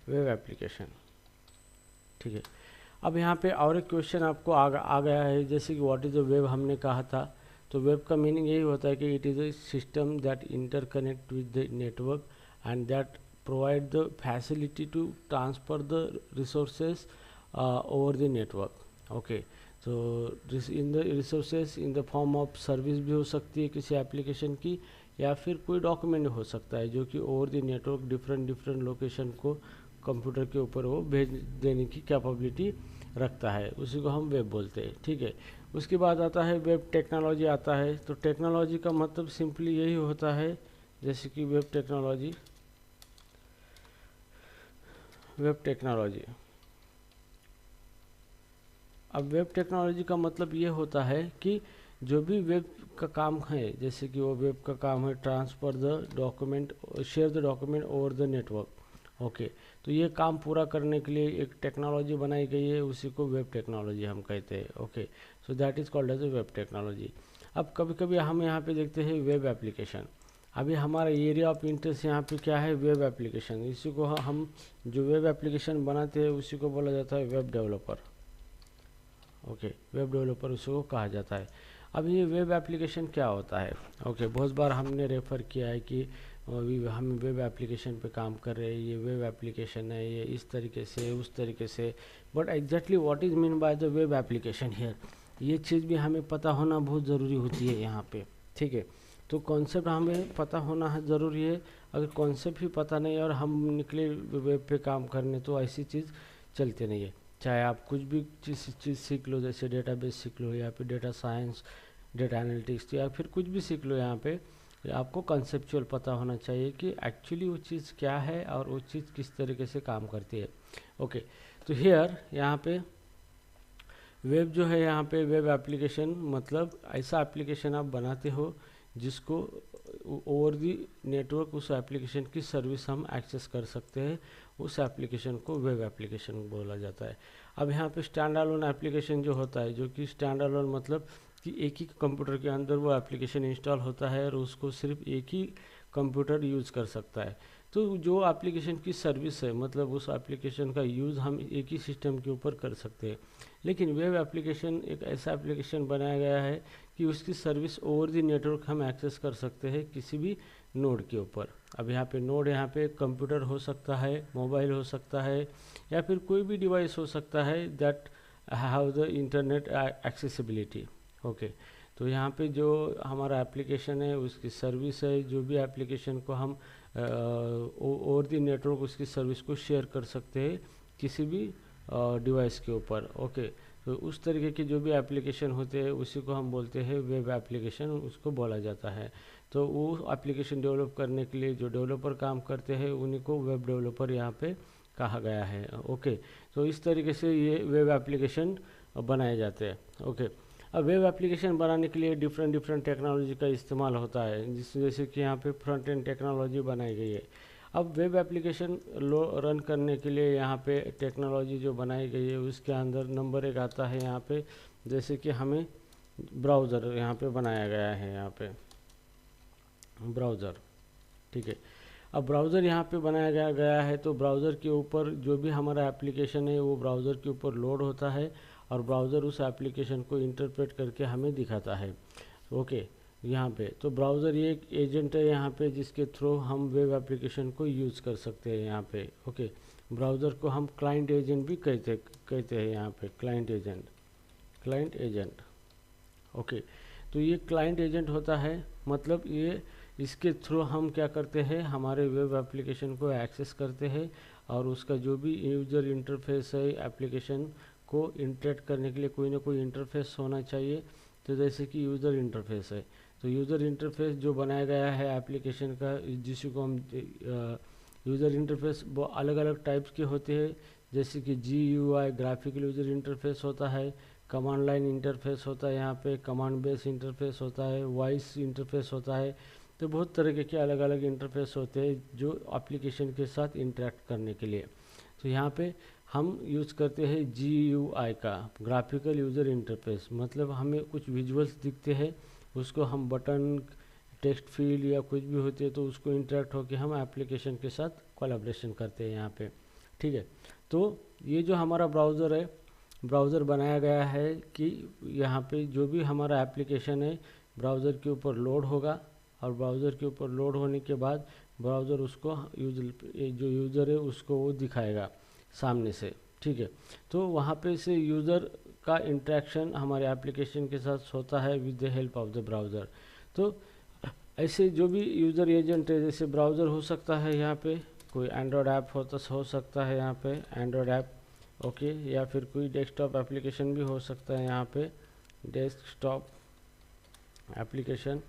Web application. ठीक है, अब यहाँ पे और एक क्वेश्चन आपको आ गया है, जैसे कि व्हाट इज़ द वेब हमने कहा था। तो वेब का मीनिंग यही होता है कि it is a system that interconnect with the network and that provide the facility to transfer the resources over the network. Okay, तो in the resources in the form of service भी हो सकती है किसी एप्लीकेशन की, या फिर कोई डॉक्यूमेंट हो सकता है जो कि over the network different different location को कंप्यूटर के ऊपर वो भेज देने की कैपेबिलिटी रखता है, उसी को हम वेब बोलते हैं। ठीक है, उसके बाद आता है वेब टेक्नोलॉजी आता है। तो टेक्नोलॉजी का मतलब सिंपली यही होता है, जैसे कि वेब टेक्नोलॉजी, वेब टेक्नोलॉजी। अब वेब टेक्नोलॉजी का मतलब ये होता है कि जो भी वेब का काम है, जैसे कि वो वेब का काम है transfer the document, share the document over the network. Okay, तो ये काम पूरा करने के लिए एक टेक्नोलॉजी बनाई गई है, उसी को वेब टेक्नोलॉजी हम कहते हैं। Okay, so that is called as a web technology. अब कभी कभी हम यहाँ पे देखते हैं वेब एप्लीकेशन। अभी हमारा एरिया ऑफ इंटरेस्ट यहाँ पे क्या है, वेब एप्लीकेशन। इसी को हम जो वेब एप्लीकेशन बनाते हैं उसी को बोला जाता है web developer. Okay, web developer उसको कहा जाता है। अब ये वेब एप्लीकेशन क्या होता है? ओके, बहुत बार हमने रेफ़र किया है कि अभी हम वेब एप्लीकेशन पे काम कर रहे हैं, ये वेब एप्लीकेशन है, ये इस तरीके से उस तरीके से, but exactly what is mean by the web application here, ये चीज़ भी हमें पता होना बहुत ज़रूरी होती है यहाँ पे। ठीक है, तो कॉन्सेप्ट हमें पता होना है ज़रूरी है। अगर कॉन्सेप्ट ही पता नहीं और हम निकले वेब पे काम करने, तो ऐसी चीज़ चलती नहीं है। चाहे आप कुछ भी चीज़ सीख लो, जैसे डेटाबेस सीख लो या फिर डेटा साइंस, डेटा एनालिटिक्स, या फिर कुछ भी सीख लो, यहाँ पे आपको कंसेप्चुअल पता होना चाहिए कि एक्चुअली वो चीज़ क्या है और वो चीज़ किस तरीके से काम करती है। ओके, तो हियर यहाँ पे वेब जो है, यहाँ पे वेब एप्लीकेशन मतलब ऐसा एप्लीकेशन आप बनाते हो जिसको ओवर दी नेटवर्क उस एप्लीकेशन की सर्विस हम एक्सेस कर सकते हैं, उस एप्लीकेशन को वेब एप्लीकेशन बोला जाता है। अब यहाँ पे स्टैंड अलोन एप्लीकेशन जो होता है, जो कि स्टैंड अलोन मतलब कि एक ही कंप्यूटर के अंदर वो एप्लीकेशन इंस्टॉल होता है और उसको सिर्फ एक ही कंप्यूटर यूज़ कर सकता है। तो जो एप्लीकेशन की सर्विस है, मतलब उस एप्लीकेशन का यूज़ हम एक ही सिस्टम के ऊपर कर सकते हैं। लेकिन वेब एप्लीकेशन एक ऐसा एप्लीकेशन बनाया गया है कि उसकी सर्विस ओवर द नेटवर्क हम एक्सेस कर सकते हैं किसी भी नोड के ऊपर। अब यहाँ पे नोड, यहाँ पे कंप्यूटर हो सकता है, मोबाइल हो सकता है, या फिर कोई भी डिवाइस हो सकता है that have the internet accessibility. Okay, तो यहाँ पे जो हमारा एप्लीकेशन है उसकी सर्विस है, जो भी एप्लीकेशन को हम ओवर द नेटवर्क उसकी सर्विस को शेयर कर सकते हैं किसी भी डिवाइस के ऊपर। ओके, तो उस तरीके के जो भी एप्लीकेशन होते हैं उसी को हम बोलते हैं वेब एप्लीकेशन, उसको बोला जाता है। तो वो एप्लीकेशन डेवलप करने के लिए जो डेवलपर काम करते हैं उन्हीं को वेब डेवलपर यहाँ पे कहा गया है। ओके, तो इस तरीके से ये वेब एप्लीकेशन बनाए जाते हैं। ओके, अब वेब एप्लीकेशन बनाने के लिए डिफरेंट डिफरेंट टेक्नोलॉजी का इस्तेमाल होता है, जैसे कि यहाँ पे फ्रंट एंड टेक्नोलॉजी बनाई गई है। अब वेब एप्लीकेशन रन करने के लिए यहाँ पे टेक्नोलॉजी जो बनाई गई है उसके अंदर नंबर एक आता है यहाँ पे, जैसे कि हमें ब्राउज़र यहाँ पे बनाया गया है, यहाँ पे ब्राउज़र। ठीक है, अब ब्राउज़र यहाँ पे बनाया गया है, तो ब्राउज़र के ऊपर जो भी हमारा एप्लीकेशन है वो ब्राउज़र के ऊपर लोड होता है और ब्राउज़र उस एप्लीकेशन को इंटरप्रेट करके हमें दिखाता है। ओके, यहाँ पे तो ब्राउज़र ये एक एजेंट है यहाँ पे जिसके थ्रू हम वेब एप्लीकेशन को यूज़ कर सकते हैं यहाँ पे। ओके, ब्राउज़र को हम क्लाइंट एजेंट भी कहते हैं यहाँ पे, client agent, client agent. Okay, तो ये क्लाइंट एजेंट होता है, मतलब ये इसके थ्रू हम क्या करते हैं, हमारे वेब एप्लीकेशन को एक्सेस करते हैं और उसका जो भी यूज़र इंटरफेस है, एप्लीकेशन को इंटरेक्ट करने के लिए कोई ना कोई इंटरफेस होना चाहिए। तो जैसे कि यूज़र इंटरफेस है, तो यूज़र इंटरफेस जो बनाया गया है एप्लीकेशन का, जिसको हम यूज़र इंटरफेस वो अलग अलग टाइप्स के होते हैं, जैसे कि GUI ग्राफिकल यूज़र इंटरफेस होता है, कमांड लाइन इंटरफेस होता है, यहाँ पे कमांड बेस इंटरफेस होता है, वॉइस इंटरफेस होता है। तो बहुत तरीके के अलग अलग इंटरफेस होते हैं जो एप्लीकेशन के साथ इंटरेक्ट करने के लिए। तो यहाँ पे हम यूज़ करते हैं GUI का, ग्राफिकल यूज़र इंटरफेस, मतलब हमें कुछ विजुअल्स दिखते हैं, उसको हम बटन, टेक्स्ट फील्ड या कुछ भी होते हैं तो उसको इंटरेक्ट होकर हम एप्लीकेशन के साथ कोलैबोरेशन करते हैं यहाँ पे। ठीक है। तो ये जो हमारा ब्राउज़र है, ब्राउज़र बनाया गया है कि यहाँ पे जो भी हमारा एप्लीकेशन है ब्राउज़र के ऊपर लोड होगा, और ब्राउज़र के ऊपर लोड होने के बाद ब्राउज़र उसको जो यूज़र है उसको वो दिखाएगा सामने से, ठीक है। तो वहाँ पे से यूज़र का इंटरेक्शन हमारे एप्लीकेशन के साथ होता है with the help of the browser. तो ऐसे जो भी यूज़र एजेंट है, जैसे ब्राउज़र हो सकता है, यहाँ पे कोई एंड्रॉयड ऐप हो सकता है, यहाँ पे एंड्रॉयड ऐप, ओके, या फिर कोई डेस्कटॉप एप्लीकेशन भी हो सकता है, यहाँ पे डेस्कटॉप एप्लीकेशन,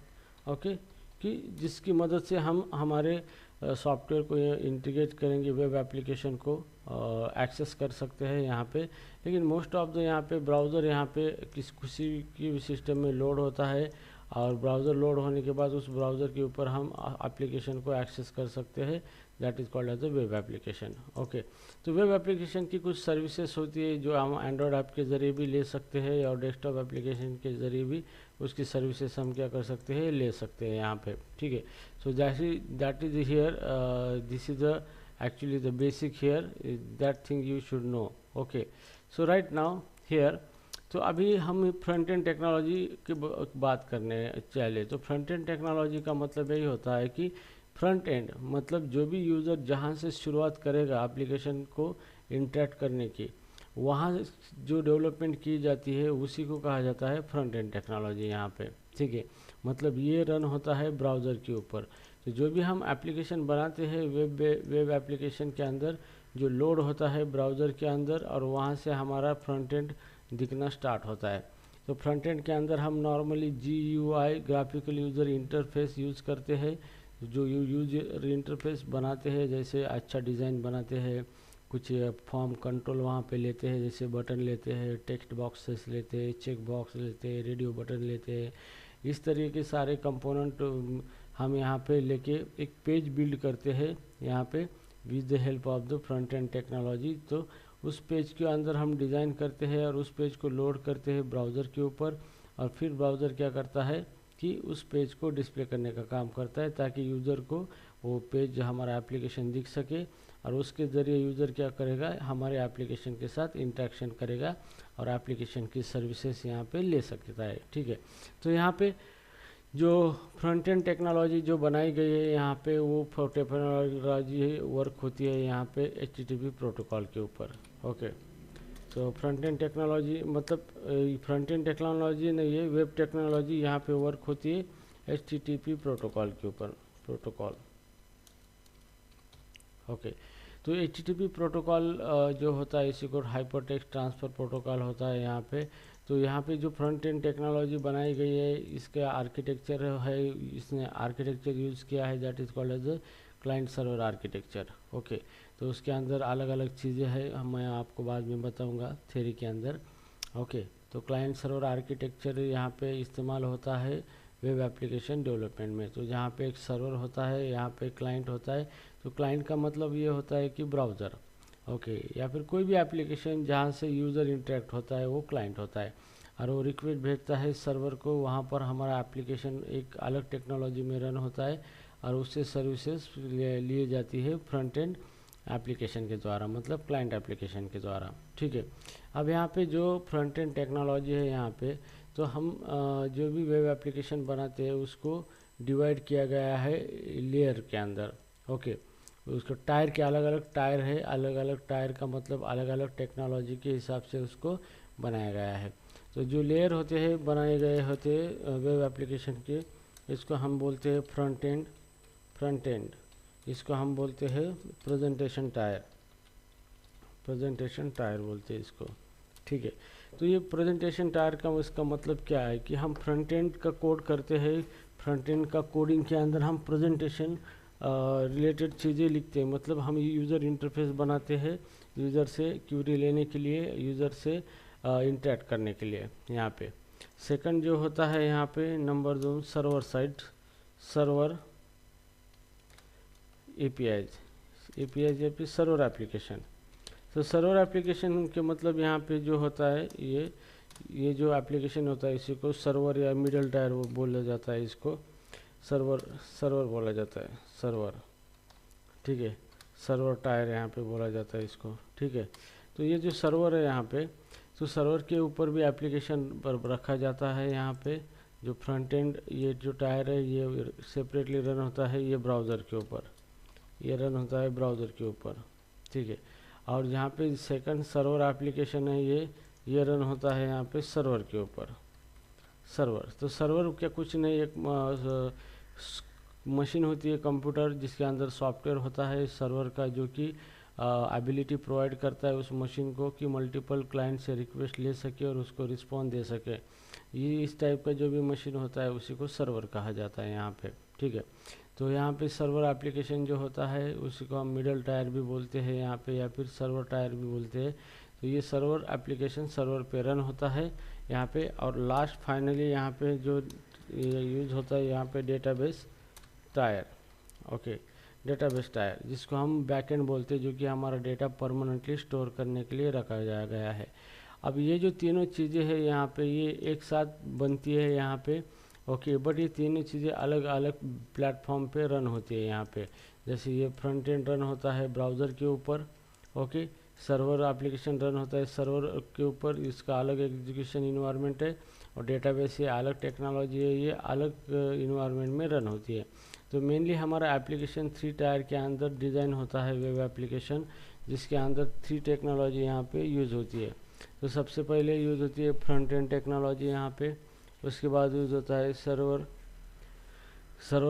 ओके, कि जिसकी मदद से हम हमारे सॉफ्टवेयर को इंटीग्रेट करेंगे, वेब एप्लीकेशन को एक्सेस कर सकते हैं यहाँ पे। लेकिन मोस्ट ऑफ द यहाँ पे ब्राउज़र यहाँ पे किसी की भी सिस्टम में लोड होता है, और ब्राउज़र लोड होने के बाद उस ब्राउज़र के ऊपर हम एप्लीकेशन को एक्सेस कर सकते हैं, that is called as a web application, okay. तो वेब एप्लीकेशन की कुछ सर्विसेज होती है जो हम एंड्रॉयड ऐप के ज़रिए भी ले सकते हैं, और डेस्कटॉप एप्लीकेशन के ज़रिए भी उसकी सर्विसेज हम क्या कर सकते हैं, ले सकते हैं यहाँ पे, ठीक है। सो that is here, this is the actually the basic here, that thing you should know, okay. So right now here, तो अभी हम फ्रंट एंड टेक्नोलॉजी की बात करने चले। तो फ्रंट एंड टेक्नोलॉजी का मतलब यही होता है कि फ्रंट एंड मतलब जो भी यूज़र जहाँ से शुरुआत करेगा एप्लीकेशन को इंटरेक्ट करने की, वहाँ जो डेवलपमेंट की जाती है उसी को कहा जाता है फ्रंट एंड टेक्नोलॉजी यहाँ पे, ठीक है। मतलब ये रन होता है ब्राउज़र के ऊपर। तो जो भी हम एप्लीकेशन बनाते हैं वेब एप्लीकेशन के अंदर, जो लोड होता है ब्राउज़र के अंदर, और वहाँ से हमारा फ्रंट एंड दिखना स्टार्ट होता है। तो फ्रंट एंड के अंदर हम normally GUI graphical user interface use करते हैं, जो यूज़र इंटरफेस बनाते हैं, जैसे अच्छा डिज़ाइन बनाते हैं, कुछ फॉर्म कंट्रोल वहाँ पे लेते हैं, जैसे बटन लेते हैं, टेक्स्ट बॉक्सेस लेते हैं, चेक बॉक्स लेते हैं, रेडियो बटन लेते हैं, इस तरीके के सारे कंपोनेंट हम यहाँ पे लेके एक पेज बिल्ड करते हैं यहाँ पे with the help of the front end technology. तो उस पेज के अंदर हम डिज़ाइन करते हैं और उस पेज को लोड करते हैं ब्राउज़र के ऊपर, और फिर ब्राउज़र क्या करता है कि उस पेज को डिस्प्ले करने का काम करता है, ताकि यूज़र को वो पेज हमारा एप्लीकेशन दिख सके, और उसके ज़रिए यूज़र क्या करेगा, हमारे एप्लीकेशन के साथ इंटरेक्शन करेगा और एप्लीकेशन की सर्विसेज यहाँ पे ले सकता है, ठीक है। तो यहाँ पे जो फ्रंट एंड टेक्नोलॉजी जो बनाई गई है यहाँ पे, वो टेक्नोलॉजी वर्क होती है यहाँ पे HTTP प्रोटोकॉल के ऊपर, ओके। तो फ्रंट एंड टेक्नोलॉजी मतलब फ्रंट एंड टेक्नोलॉजी नहीं है, वेब टेक्नोलॉजी यहाँ पे वर्क होती है HTTP प्रोटोकॉल के ऊपर, प्रोटोकॉल, ओके। तो HTTP प्रोटोकॉल जो होता है इसी को हाइपरटेक्स्ट ट्रांसफ़र प्रोटोकॉल होता है यहाँ पे। तो यहाँ पे जो फ्रंट एंड टेक्नोलॉजी बनाई गई है, इसका आर्किटेक्चर है, इसने आर्किटेक्चर यूज़ किया है, that is called as client server architecture, okay. तो उसके अंदर अलग अलग चीज़ें हैं, मैं आपको बाद में बताऊंगा थ्योरी के अंदर, ओके। तो क्लाइंट सर्वर आर्किटेक्चर यहाँ पे इस्तेमाल होता है वेब एप्लीकेशन डेवलपमेंट में। तो जहाँ पे एक सर्वर होता है, यहाँ पे क्लाइंट होता है। तो क्लाइंट का मतलब ये होता है कि ब्राउज़र, ओके, या फिर कोई भी एप्लीकेशन जहाँ से यूज़र इंटरेक्ट होता है वो क्लाइंट होता है, और वो रिक्वेस्ट भेजता है सर्वर को, वहाँ पर हमारा एप्लीकेशन एक अलग टेक्नोलॉजी में रन होता है, और उससे सर्विसेज लिए जाती है फ्रंट एंड एप्लीकेशन के द्वारा, मतलब क्लाइंट एप्लीकेशन के द्वारा, ठीक है। अब यहाँ पे जो फ्रंट एंड टेक्नोलॉजी है यहाँ पे, तो हम जो भी वेब एप्लीकेशन बनाते हैं उसको डिवाइड किया गया है लेयर के अंदर, ओके। उसको टायर के अलग अलग टायर है, अलग अलग टायर का मतलब अलग अलग टेक्नोलॉजी के हिसाब से उसको बनाया गया है। तो जो लेयर होते हैं बनाए गए होते हैं वेब एप्लीकेशन के, इसको हम बोलते हैं फ्रंट एंड, इसको हम बोलते हैं प्रेजेंटेशन टायर बोलते हैं इसको, ठीक है। तो ये प्रेजेंटेशन टायर का इसका मतलब क्या है कि हम फ्रंट एंड का कोड करते हैं, फ्रंट एंड का कोडिंग के अंदर हम प्रेजेंटेशन रिलेटेड चीज़ें लिखते हैं, मतलब हम यूज़र इंटरफेस बनाते हैं यूज़र से क्यूरी लेने के लिए, यूज़र से इंटरेक्ट करने के लिए यहाँ पे। सेकंड जो होता है यहाँ पे number 2 server side, server APIs या फिर सर्वर एप्लीकेशन। तो सर्वर एप्लीकेशन के मतलब यहाँ पे जो होता है ये जो एप्लीकेशन होता है इसी को सर्वर या मिडल टायर वो बोला जाता है, इसको सर्वर बोला जाता है, सर्वर, ठीक है। सर्वर टायर यहाँ पे बोला जाता है इसको, ठीक है। तो ये जो सर्वर है यहाँ पे, तो सर्वर के ऊपर भी एप्लीकेशन पर रखा जाता है। यहाँ पे जो फ्रंट एंड ये जो टायर है ये सेपरेटली रन होता है, ये ब्राउज़र के ऊपर, ये रन होता है ब्राउज़र के ऊपर, ठीक है। और यहाँ पे सेकंड सर्वर एप्लीकेशन है ये रन होता है यहाँ पे सर्वर के ऊपर। सर्वर, तो सर्वर क्या कुछ नहीं, एक मशीन होती है कंप्यूटर जिसके अंदर सॉफ्टवेयर होता है सर्वर का, जो कि एबिलिटी प्रोवाइड करता है उस मशीन को कि मल्टीपल क्लाइंट से रिक्वेस्ट ले सके और उसको रिस्पॉन्ड दे सके। ये इस टाइप का जो भी मशीन होता है उसी को सर्वर कहा जाता है यहाँ पे, ठीक है। तो यहाँ पे सर्वर एप्लीकेशन जो होता है उसी को हम मिडल टायर भी बोलते हैं यहाँ पे, या फिर सर्वर टायर भी बोलते हैं। तो ये सर्वर एप्लीकेशन सर्वर पे रन होता है यहाँ पे। और लास्ट फाइनली यहाँ पे जो यूज़ होता है यहाँ पे database tyre, okay, database tyre जिसको हम बैकएंड बोलते हैं, जो कि हमारा डेटा परमानेंटली स्टोर करने के लिए रखा गया है। अब ये जो तीनों चीज़ें हैं यहाँ पे ये एक साथ बनती है यहाँ पे, ओके, बट ये तीनों चीज़ें अलग अलग प्लेटफॉर्म पे रन होती है यहाँ पे। जैसे ये फ्रंट एंड रन होता है ब्राउज़र के ऊपर, ओके, सर्वर एप्लीकेशन रन होता है सर्वर के ऊपर, इसका अलग एग्जीक्यूशन इन्वायरमेंट है, और डेटाबेस ये अलग टेक्नोलॉजी है, ये अलग इन्वायरमेंट में रन होती है। तो मेनली हमारा एप्लीकेशन 3 टायर के अंदर डिज़ाइन होता है वेब एप्लीकेशन, जिसके अंदर 3 टेक्नोलॉजी यहाँ पे यूज़ होती है। तो सबसे पहले यूज़ होती है फ्रंट एंड टेक्नोलॉजी यहाँ पे, उसके बाद यूज़ होता है सर्वर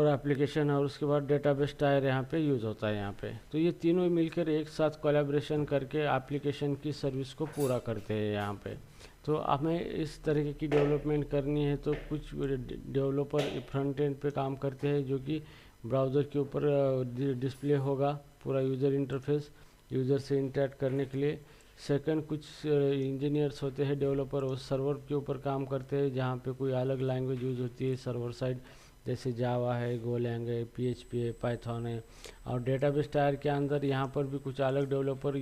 एप्लीकेशन, और उसके बाद डेटाबेस टायर यहाँ पे यूज़ होता है यहाँ पे। तो ये तीनों मिलकर एक साथ कोलैबोरेशन करके एप्लीकेशन की सर्विस को पूरा करते हैं यहाँ पे। तो हमें इस तरीके की डेवलपमेंट करनी है तो कुछ डेवलपर फ्रंट एंड पे काम करते हैं, जो कि ब्राउज़र के ऊपर डिस्प्ले होगा पूरा यूज़र इंटरफेस यूज़र से इंटरेक्ट करने के लिए। सेकंड, कुछ इंजीनियर्स होते हैं डेवलपर, वो सर्वर के ऊपर काम करते हैं जहाँ पे कोई अलग लैंग्वेज यूज़ होती है सर्वर साइड, जैसे जावा है, गोलैंग है, PHP है, पाइथन है। और डेटाबेस टायर के अंदर यहाँ पर भी कुछ अलग डेवलपर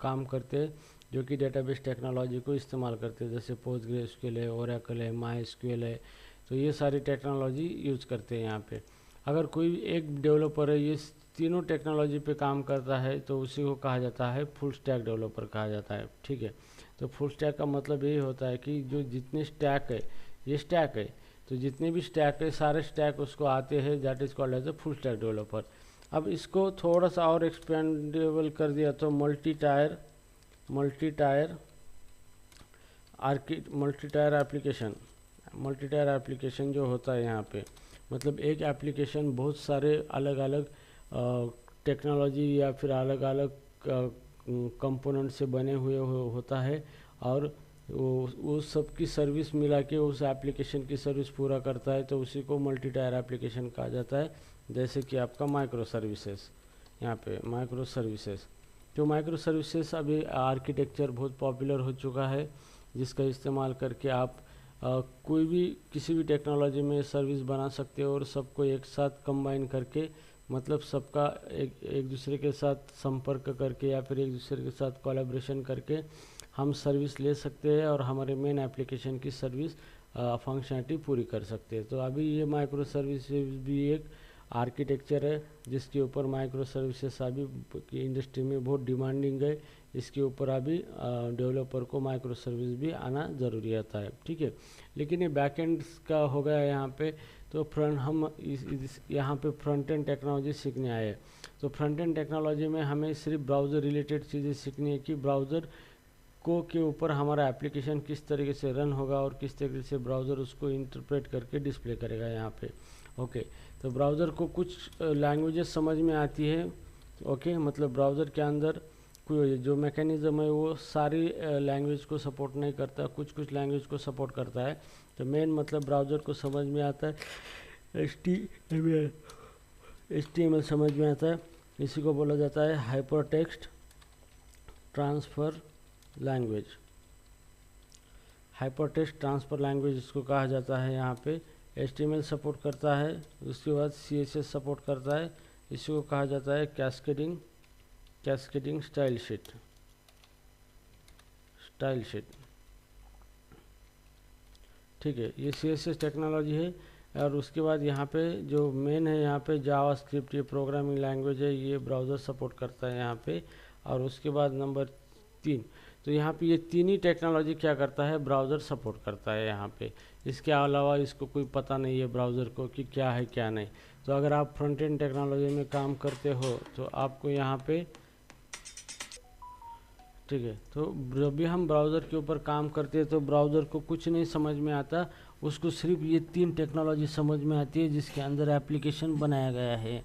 काम करते हैं, जो कि डेटाबेस टेक्नोलॉजी को इस्तेमाल करते हैं, जैसे पोस्टग्रेसक्यूएल है, ओरेकल है, माइस्क्यूएल है। तो ये सारी टेक्नोलॉजी यूज़ करते हैं यहाँ पे। अगर कोई एक डेवलपर है ये तीनों टेक्नोलॉजी पे काम करता है तो उसी को कहा जाता है फुल स्टैक डेवलपर कहा जाता है, ठीक है। तो फुल स्टैक का मतलब यही होता है कि जो जितने स्टैक है, ये स्टैक है, तो जितने भी स्टैक है सारे स्टैक उसको आते हैं, that is called as a full stack developer. अब इसको थोड़ा सा और एक्सपेंडेबल कर दिया तो मल्टी टायर एप्लीकेशन जो होता है यहाँ पे, मतलब एक एप्लीकेशन बहुत सारे अलग अलग टेक्नोलॉजी या फिर अलग अलग कंपोनेंट से बने हुए होता है, और वो सब की सर्विस मिला के उस एप्लीकेशन की सर्विस पूरा करता है, तो उसी को मल्टी टायर एप्लीकेशन कहा जाता है। जैसे कि आपका माइक्रो सर्विसेज, यहाँ पे माइक्रो सर्विसेज, तो माइक्रो सर्विसेज अभी आर्किटेक्चर बहुत पॉपुलर हो चुका है, जिसका इस्तेमाल करके आप कोई भी किसी भी टेक्नोलॉजी में सर्विस बना सकते हो, और सबको एक साथ कंबाइन करके, मतलब सबका एक दूसरे के साथ संपर्क करके या फिर एक दूसरे के साथ कोलैबोरेशन करके हम सर्विस ले सकते हैं और हमारे मेन एप्लीकेशन की सर्विस फंक्शनलिटी पूरी कर सकते हैं। तो अभी ये माइक्रो सर्विसेज भी एक आर्किटेक्चर है जिसके ऊपर माइक्रो सर्विसेज अभी की इंडस्ट्री में बहुत डिमांडिंग है। इसके ऊपर अभी डेवलपर को माइक्रो सर्विस भी आना ज़रूरी आता है, ठीक है। लेकिन ये बैकएंड का हो गया यहाँ पे, तो हम यहाँ पे फ्रंट एंड टेक्नोलॉजी सीखने आए हैं। तो फ्रंट एंड टेक्नोलॉजी में हमें सिर्फ ब्राउज़र रिलेटेड चीज़ें सीखनी है कि ब्राउज़र को के ऊपर हमारा एप्लीकेशन किस तरीके से रन होगा और किस तरीके से ब्राउज़र उसको इंटरप्रेट करके डिस्प्ले करेगा यहाँ पे, ओके। तो ब्राउज़र को कुछ लैंग्वेजेस समझ में आती है, ओके, मतलब ब्राउज़र के अंदर कोई जो मैकेनिज़्म है वो सारी लैंग्वेज को सपोर्ट नहीं करता, कुछ कुछ लैंग्वेज को सपोर्ट करता है। तो मेन मतलब ब्राउज़र को समझ में आता है HTML समझ में आता है, इसी को बोला जाता है hyper text transfer language. Hyper text transfer language इसको कहा जाता है। यहाँ पे HTML सपोर्ट करता है, उसके बाद CSS सपोर्ट करता है, इसी को कहा जाता है कैस्केडिंग स्टाइल शीट, ठीक है। ये CSS टेक्नोलॉजी है। और उसके बाद यहाँ पे जो मेन है यहाँ पे जावास्क्रिप्ट, ये प्रोग्रामिंग लैंग्वेज है, ये ब्राउज़र सपोर्ट करता है यहाँ पे। और उसके बाद नंबर 3, तो यहाँ पे ये तीन ही टेक्नोलॉजी क्या करता है, ब्राउज़र सपोर्ट करता है यहाँ पे। इसके अलावा इसको कोई पता नहीं है ब्राउज़र को कि क्या है क्या नहीं। तो अगर आप फ्रंट एंड टेक्नोलॉजी में काम करते हो तो आपको यहाँ पे, ठीक है, तो जब भी हम ब्राउज़र के ऊपर काम करते हैं तो ब्राउज़र को कुछ नहीं समझ में आता, उसको सिर्फ ये तीन टेक्नोलॉजी समझ में आती है जिसके अंदर एप्लीकेशन बनाया गया है।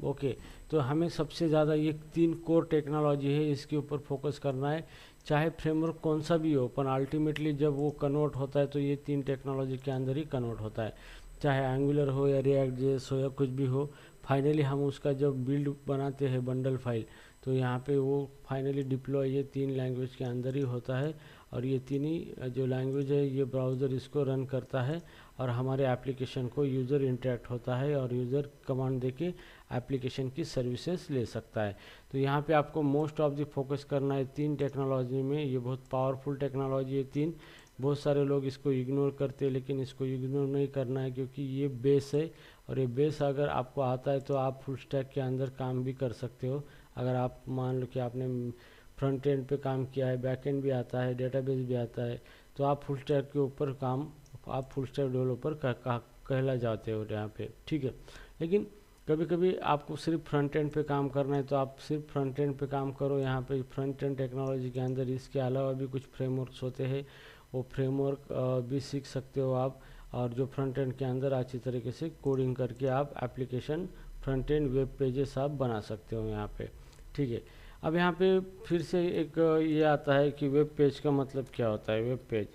ओके, तो हमें सबसे ज़्यादा ये तीन कोर टेक्नोलॉजी है, इसके ऊपर फोकस करना है। चाहे फ्रेमवर्क कौन सा भी हो, पर अल्टीमेटली जब वो कन्वर्ट होता है तो ये तीन टेक्नोलॉजी के अंदर ही कन्वर्ट होता है। चाहे एंगुलर हो या रिएक्ट जेएस हो या कुछ भी हो, फाइनली हम उसका जब बिल्ड बनाते हैं बंडल फाइल, तो यहाँ पे वो फाइनली डिप्लॉय ये तीन लैंग्वेज के अंदर ही होता है। और ये तीन ही जो लैंग्वेज है ये ब्राउज़र इसको रन करता है और हमारे एप्लीकेशन को यूज़र इंटरेक्ट होता है और यूज़र कमांड देके एप्लीकेशन की सर्विसेज ले सकता है। तो यहाँ पे आपको मोस्ट ऑफ द फोकस करना है तीन टेक्नोलॉजी में। ये बहुत पावरफुल टेक्नोलॉजी है तीन। बहुत सारे लोग इसको इग्नोर करते हैं, लेकिन इसको इग्नोर नहीं करना है क्योंकि ये बेस है। और ये बेस अगर आपको आता है तो आप फुल स्टैक के अंदर काम भी कर सकते हो। अगर आप मान लो कि आपने फ्रंट एंड पे काम किया है, बैक एंड भी आता है, डेटाबेस भी आता है, तो आप फुल स्टैक के ऊपर काम, आप फुल स्टैक डेवलपर कहला जाते हो यहाँ पे, ठीक है। लेकिन कभी कभी आपको सिर्फ फ्रंट एंड पे काम करना है तो आप सिर्फ फ्रंट एंड पे काम करो। यहाँ पे फ्रंट एंड टेक्नोलॉजी के अंदर इसके अलावा भी कुछ फ्रेमवर्क्स होते हैं, वो फ्रेमवर्क भी सीख सकते हो आप। और जो फ्रंट एंड के अंदर अच्छी तरीके से कोडिंग करके आप application front end web pages आप बना सकते हो यहाँ पे, ठीक है। अब यहाँ पे फिर से एक ये आता है कि वेब पेज का मतलब क्या होता है। वेब पेज,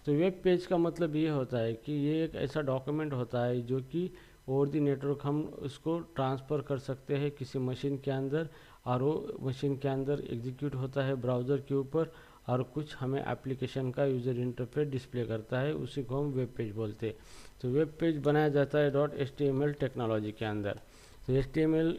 तो वेब पेज का मतलब ये होता है कि ये एक ऐसा डॉक्यूमेंट होता है जो कि ओवर द नेटवर्क हम उसको ट्रांसफ़र कर सकते हैं किसी मशीन के अंदर, और वो मशीन के अंदर एग्जीक्यूट होता है ब्राउज़र के ऊपर, और कुछ हमें एप्लीकेशन का यूज़र इंटरफेस डिस्प्ले करता है, उसी को हम वेब पेज बोलते हैं। तो वेब पेज बनाया जाता है .html टेक्नोलॉजी के अंदर। तो HTML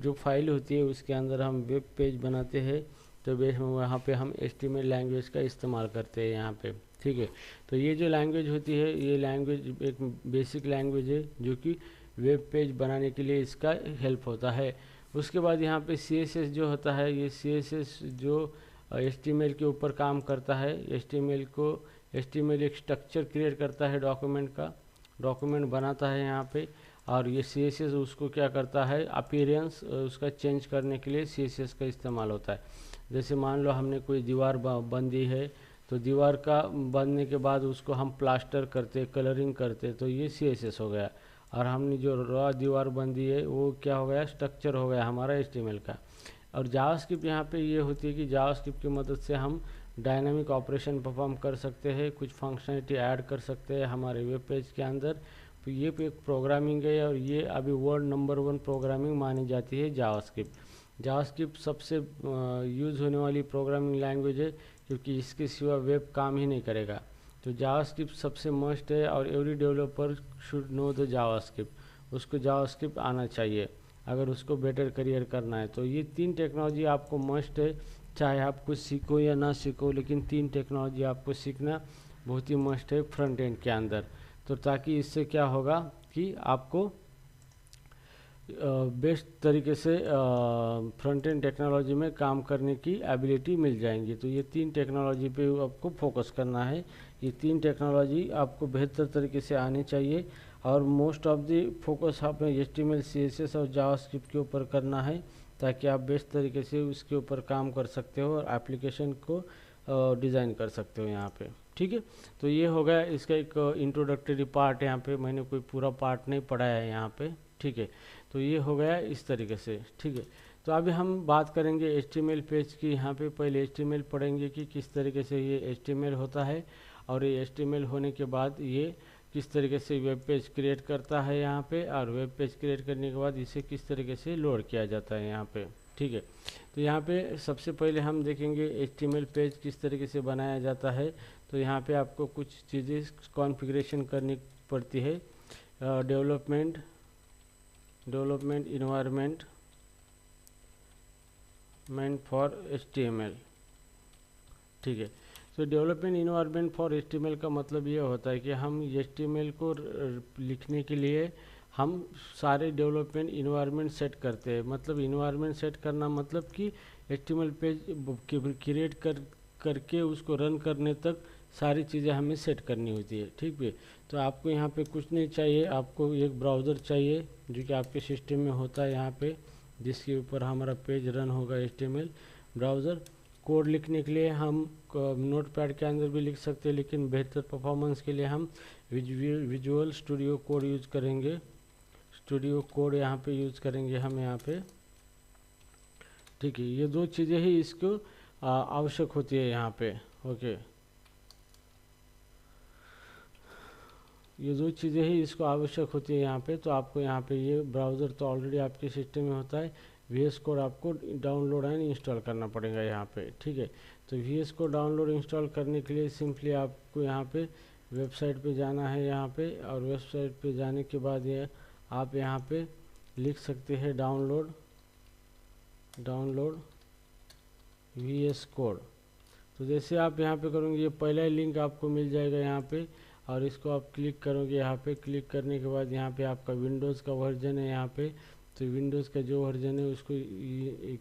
जो फाइल होती है उसके अंदर हम वेब पेज बनाते हैं। तो वहाँ पे हम HTML लैंग्वेज का इस्तेमाल करते हैं यहाँ पे, ठीक है। तो ये जो लैंग्वेज होती है ये लैंग्वेज एक बेसिक लैंग्वेज है जो कि वेब पेज बनाने के लिए इसका हेल्प होता है। उसके बाद यहाँ पे CSS जो होता है, ये CSS जो HTML के ऊपर काम करता है। HTML एक स्ट्रक्चर क्रिएट करता है डॉक्यूमेंट का, डॉक्यूमेंट बनाता है यहाँ पे। और ये CSS उसको क्या करता है, अपीयरेंस उसका चेंज करने के लिए CSS का इस्तेमाल होता है। जैसे मान लो हमने कोई दीवार बंदी है, तो दीवार का बनने के बाद उसको हम प्लास्टर करते, कलरिंग करते, तो ये CSS हो गया। और हमने जो रॉ दीवार बंदी है वो क्या हो गया, स्ट्रक्चर हो गया हमारा HTML का। और जावास्क्रिप्ट यहाँ पे ये होती है कि जावास्क्रिप्ट की मदद से हम डायनामिक ऑपरेशन परफॉर्म कर सकते हैं, कुछ फंक्शनलिटी ऐड कर सकते हैं हमारे वेब पेज के अंदर। तो ये एक प्रोग्रामिंग है और ये अभी वर्ल्ड नंबर 1 प्रोग्रामिंग मानी जाती है जावास्क्रिप्ट। जावास्क्रिप्ट सबसे यूज़ होने वाली प्रोग्रामिंग लैंग्वेज है क्योंकि इसके सिवा वेब काम ही नहीं करेगा। तो जावास्क्रिप्ट सबसे मस्ट है और every developer should know the JavaScript, उसको जावास्क्रिप्ट आना चाहिए अगर उसको बेटर करियर करना है। तो ये तीन टेक्नोलॉजी आपको मस्ट है, चाहे आप कुछ सीखो या ना सीखो, लेकिन तीन टेक्नोलॉजी आपको सीखना बहुत ही मस्ट है फ्रंट एंड के अंदर। तो ताकि इससे क्या होगा कि आपको बेस्ट तरीके से फ्रंट एंड टेक्नोलॉजी में काम करने की एबिलिटी मिल जाएंगी। तो ये तीन टेक्नोलॉजी पे आपको फोकस करना है। ये तीन टेक्नोलॉजी आपको बेहतर तरीके से आनी चाहिए और मोस्ट ऑफ द फोकस आपने HTML CSS और जावास्क्रिप्ट के ऊपर करना है ताकि आप बेस्ट तरीके से उसके ऊपर काम कर सकते हो और एप्लीकेशन को डिज़ाइन कर सकते हो यहाँ पे, ठीक है। तो ये हो गया इसका एक इंट्रोडक्टरी पार्ट। यहाँ पे मैंने कोई पूरा पार्ट नहीं पढ़ाया है यहाँ पे, ठीक है। तो ये हो गया इस तरीके से, ठीक है। तो अभी हम बात करेंगे HTML पेज की। यहाँ पे पहले HTML पढ़ेंगे कि किस तरीके से ये HTML होता है और ये HTML होने के बाद ये किस तरीके से वेब पेज क्रिएट करता है यहाँ पे, और वेब पेज क्रिएट करने के बाद इसे किस तरीके से लोड किया जाता है यहाँ पे, ठीक है। तो यहाँ पे सबसे पहले हम देखेंगे HTML पेज किस तरीके से बनाया जाता है। तो यहाँ पे आपको कुछ चीज़ें कॉन्फ़िगरेशन करनी पड़ती है। डेवलपमेंट इन्वायरमेंट फॉर HTML, ठीक है। तो डेवलपमेंट इन्वायरमेंट फॉर HTML का मतलब ये होता है कि हम HTML को लिखने के लिए हम सारे डेवलपमेंट इन्वायरमेंट सेट करते हैं। मतलब इन्वायरमेंट सेट करना मतलब कि HTML पेज क्रिएट करके उसको रन करने तक सारी चीज़ें हमें सेट करनी होती है। ठीक है, तो आपको यहाँ पे कुछ नहीं चाहिए, आपको एक ब्राउज़र चाहिए जो कि आपके सिस्टम में होता है यहाँ पे, जिसके ऊपर हमारा पेज रन होगा HTML ब्राउज़र। कोड लिखने के लिए हम नोटपैड के अंदर भी लिख सकते हैं, लेकिन बेहतर परफॉर्मेंस के लिए हम विजुअल स्टूडियो कोड यूज़ करेंगे। स्टूडियो कोड यहाँ पे यूज़ करेंगे हम यहाँ पे। ठीक है, ये दो चीज़ें ही इसको आवश्यक होती है यहाँ पे। ओके, ये दो चीज़ें ही इसको आवश्यक होती है यहाँ पे। तो आपको यहाँ पे ये ब्राउज़र तो ऑलरेडी आपके सिस्टम में होता है, VS कोड आपको डाउनलोड एंड इंस्टॉल करना पड़ेगा यहाँ पे। ठीक है, तो VS कोड डाउनलोड इंस्टॉल करने के लिए सिंपली आपको यहाँ पे वेबसाइट पे जाना है यहाँ पे, और वेबसाइट पे जाने के बाद ये आप यहाँ पे लिख सकते हैं डाउनलोड VS कोड। तो जैसे आप यहाँ पे करोगे ये पहला ही लिंक आपको मिल जाएगा यहाँ पे, और इसको आप क्लिक करोगे। यहाँ पे क्लिक करने के बाद यहाँ पे आपका विंडोज़ का वर्जन है यहाँ पे, तो विंडोज़ का जो वर्जन है उसको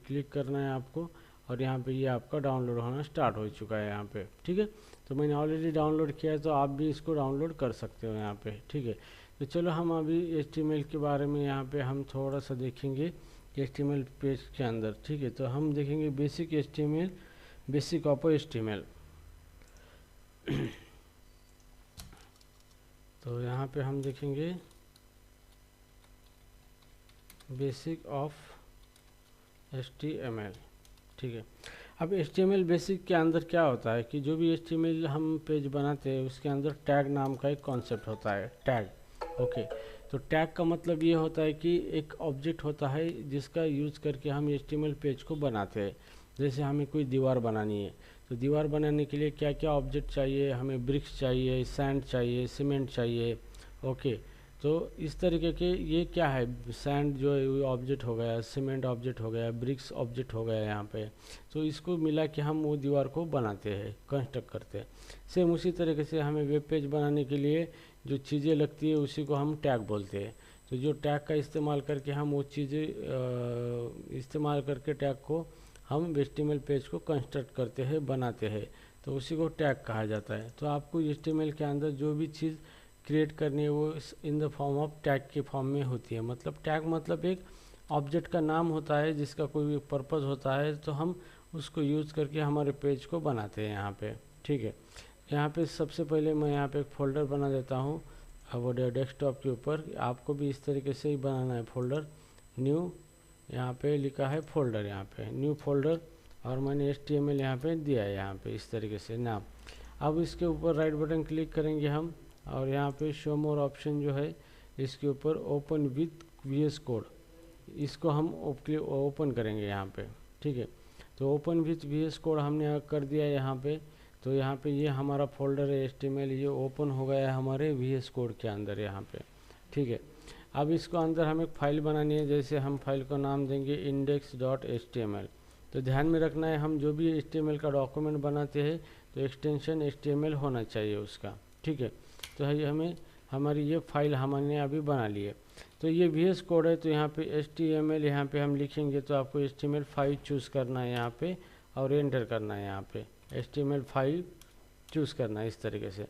क्लिक करना है आपको, और यहाँ पे ये आपका डाउनलोड होना स्टार्ट हो चुका है यहाँ पे। ठीक है, तो मैंने ऑलरेडी डाउनलोड किया है, तो आप भी इसको डाउनलोड कर सकते हो यहाँ पे। ठीक है, तो चलो हम अभी HTML के बारे में यहाँ पे हम थोड़ा सा देखेंगे HTML पेज के अंदर। ठीक है, तो हम देखेंगे basic HTML, basic of HTML। तो यहाँ पे हम देखेंगे बेसिक ऑफ HTML। ठीक है, अब HTML बेसिक के अंदर क्या होता है कि जो भी HTML हम पेज बनाते हैं उसके अंदर टैग नाम का एक कॉन्सेप्ट होता है, टैग। ओके, तो टैग का मतलब ये होता है कि एक ऑब्जेक्ट होता है जिसका यूज़ करके हम HTML पेज को बनाते हैं। जैसे हमें कोई दीवार बनानी है, तो दीवार बनाने के लिए क्या क्या ऑब्जेक्ट चाहिए, हमें ब्रिक्स चाहिए, सैंड चाहिए, सीमेंट चाहिए। ओके, तो इस तरीके के ये क्या है, सैंड जो है वो ऑब्जेक्ट हो गया, सीमेंट ऑब्जेक्ट हो गया, ब्रिक्स ऑब्जेक्ट हो गया यहाँ पे। तो इसको मिला के हम वो दीवार को बनाते हैं, कंस्ट्रक्ट करते हैं। सेम उसी तरीके से हमें वेब पेज बनाने के लिए जो चीज़ें लगती है उसी को हम टैग बोलते हैं। तो जो टैग का इस्तेमाल करके हम वो चीज़ें इस्तेमाल करके टैग को हम HTML पेज को कंस्ट्रक्ट करते हैं, बनाते हैं, तो उसी को टैग कहा जाता है। तो आपको HTML के अंदर जो भी चीज़ क्रिएट करनी है वो इन द फॉर्म ऑफ टैग के फॉर्म में होती है। मतलब टैग मतलब एक ऑब्जेक्ट का नाम होता है जिसका कोई भी पर्पज़ होता है, तो हम उसको यूज़ करके हमारे पेज को बनाते हैं यहाँ पे। ठीक है, यहाँ पे सबसे पहले मैं यहाँ पे एक फ़ोल्डर बना देता हूँ वो डेस्कटॉप के ऊपर। आपको भी इस तरीके से ही बनाना है फ़ोल्डर। न्यू, यहाँ पे लिखा है फोल्डर, यहाँ पे न्यू फोल्डर, और मैंने HTML यहाँ पे दिया है यहाँ पे इस तरीके से नाम। अब इसके ऊपर राइट बटन क्लिक करेंगे हम, और यहाँ पे शो मोर ऑप्शन जो है इसके ऊपर ओपन विथ VS कोड, इसको हम ओपन करेंगे यहाँ पे। ठीक है, तो ओपन विथ VS कोड हमने कर दिया यहाँ पे। तो यहाँ पे ये हमारा फोल्डर है HTML, ये ओपन हो गया है हमारे VS कोड के अंदर यहाँ पे। ठीक है, अब इसको अंदर हमें एक फ़ाइल बनानी है। जैसे हम फाइल को नाम देंगे index.html। तो ध्यान में रखना है, हम जो भी HTML का डॉक्यूमेंट बनाते हैं तो एक्सटेंशन HTML होना चाहिए उसका। ठीक है, तो ये हमारी ये फाइल हमने अभी बना ली है। तो ये VS कोड है, तो यहाँ पे HTML यहाँ पे हम लिखेंगे, तो आपको HTML5 चूज़ करना है यहाँ पे, और एंटर करना है यहाँ पे। HTML5 चूज़ करना है इस तरीके से।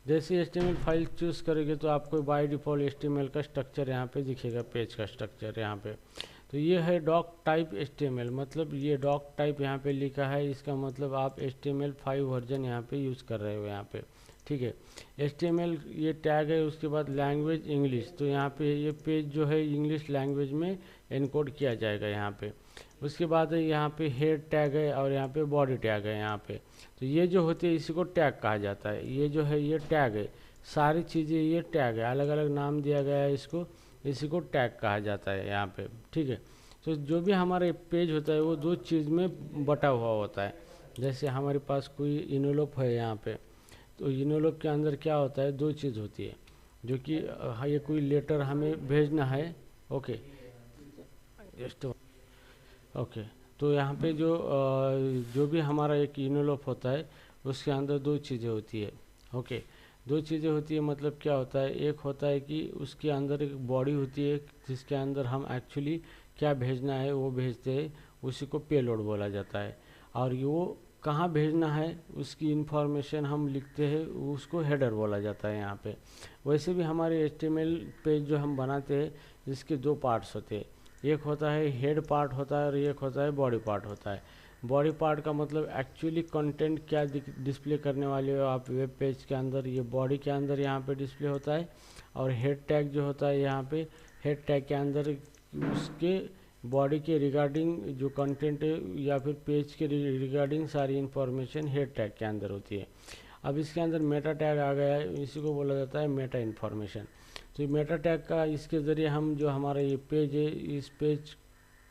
जैसे HTML फाइल चूज़ करेंगे तो आपको बाय डिफ़ॉल्ट HTML का स्ट्रक्चर यहाँ पे दिखेगा, पेज का स्ट्रक्चर यहाँ पे। तो ये है डॉक टाइप HTML, मतलब ये डॉक टाइप यहाँ पे लिखा है, इसका मतलब आप HTML5 वर्जन यहाँ पे यूज़ कर रहे हो यहाँ पे। ठीक है, HTML ये टैग है। उसके बाद लैंग्वेज इंग्लिश, तो यहाँ पे ये पेज जो है इंग्लिश लैंग्वेज में इनकोड किया जाएगा यहाँ पे। उसके बाद यहाँ पे हेड टैग है, और यहाँ पे बॉडी टैग है यहाँ पे। तो ये जो होती है इसी को टैग कहा जाता है। ये जो है ये टैग है, सारी चीज़ें ये टैग है, अलग अलग नाम दिया गया है इसको, इसी को टैग कहा जाता है यहाँ पे। ठीक है, तो जो भी हमारा पेज होता है वो दो चीज़ में बटा हुआ होता है। जैसे हमारे पास कोई इनवलप है यहाँ पे, तो इनवलप के अंदर क्या होता है, दो चीज़ होती है, जो कि ये कोई लेटर हमें भेजना है। ओके, जस्ट ओके, तो यहाँ पे जो भी हमारा एक इनवलप होता है उसके अंदर दो चीज़ें होती है। ओके, दो चीज़ें होती है मतलब क्या होता है, एक होता है कि उसके अंदर एक बॉडी होती है जिसके अंदर हम एक्चुअली क्या भेजना है वो भेजते हैं, उसी को पेलोड बोला जाता है। और ये वो कहाँ भेजना है उसकी इंफॉर्मेशन हम लिखते हैं, उसको हेडर बोला जाता है यहाँ पे। वैसे भी हमारे HTML पेज जो हम बनाते हैं जिसके दो पार्ट्स होते हैं, एक होता है हेड पार्ट होता है और एक होता है बॉडी पार्ट होता है। बॉडी पार्ट का मतलब एक्चुअली कंटेंट क्या डिस्प्ले करने वाले हो आप वेब पेज के अंदर, ये बॉडी के अंदर यहाँ पे डिस्प्ले होता है। और हेड टैग जो होता है यहाँ पे हेड टैग के अंदर उसके बॉडी के रिगार्डिंग जो कंटेंट है या फिर पेज के रिगार्डिंग सारी इंफॉर्मेशन हेड टैग के अंदर होती है। अब इसके अंदर मेटा टैग आ गया है, इसी को बोला जाता है मेटा इन्फॉर्मेशन। तो मेटा टैग का इसके ज़रिए हम जो हमारा ये पेज है इस पेज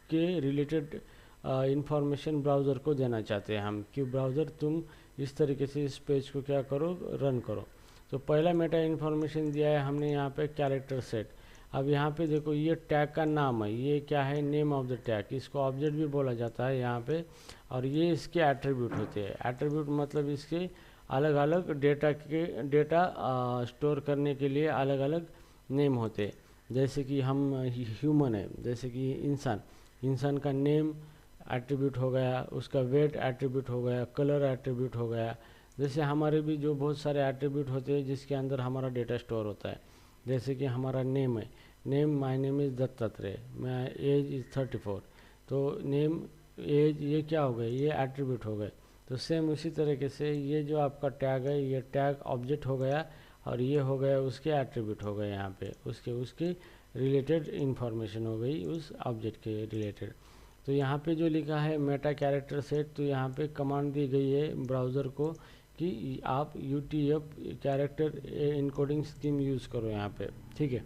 के रिलेटेड इंफॉर्मेशन ब्राउज़र को देना चाहते हैं हम कि ब्राउज़र तुम इस तरीके से इस पेज को क्या करो, रन करो। तो पहला मेटा इन्फॉर्मेशन दिया है हमने यहाँ पे कैरेक्टर सेट। अब यहाँ पे देखो ये टैग का नाम है, ये क्या है, नेम ऑफ द टैग, इसको ऑब्जेक्ट भी बोला जाता है यहाँ पे। और ये इसके एट्रीब्यूट होते हैं। एट्रीब्यूट मतलब इसके अलग अलग डेटा स्टोर करने के लिए अलग अलग नेम होते हैं। जैसे कि हम ह्यूमन है, जैसे कि इंसान का नेम एट्रीब्यूट हो गया, उसका वेट एट्रीब्यूट हो गया, कलर एट्रीब्यूट हो गया। जैसे हमारे भी जो बहुत सारे एट्रीब्यूट होते हैं जिसके अंदर हमारा डेटा स्टोर होता है। जैसे कि हमारा नेम है, name my name is Dattatreya, मैं एज इज़ 34। तो नेम एज ये क्या हो गए, ये एट्रीब्यूट हो गए। तो सेम उसी तरीके से ये जो आपका टैग है ये टैग ऑब्जेक्ट हो गया और ये हो गया उसके एट्रीब्यूट हो गए, यहाँ पे उसके रिलेटेड इन्फॉर्मेशन हो गई उस ऑब्जेक्ट के रिलेटेड। तो यहाँ पे जो लिखा है मेटा कैरेक्टर सेट, तो यहाँ पे कमांड दी गई है ब्राउज़र को कि आप UTF character encoding scheme use करो यहाँ पे, ठीक है।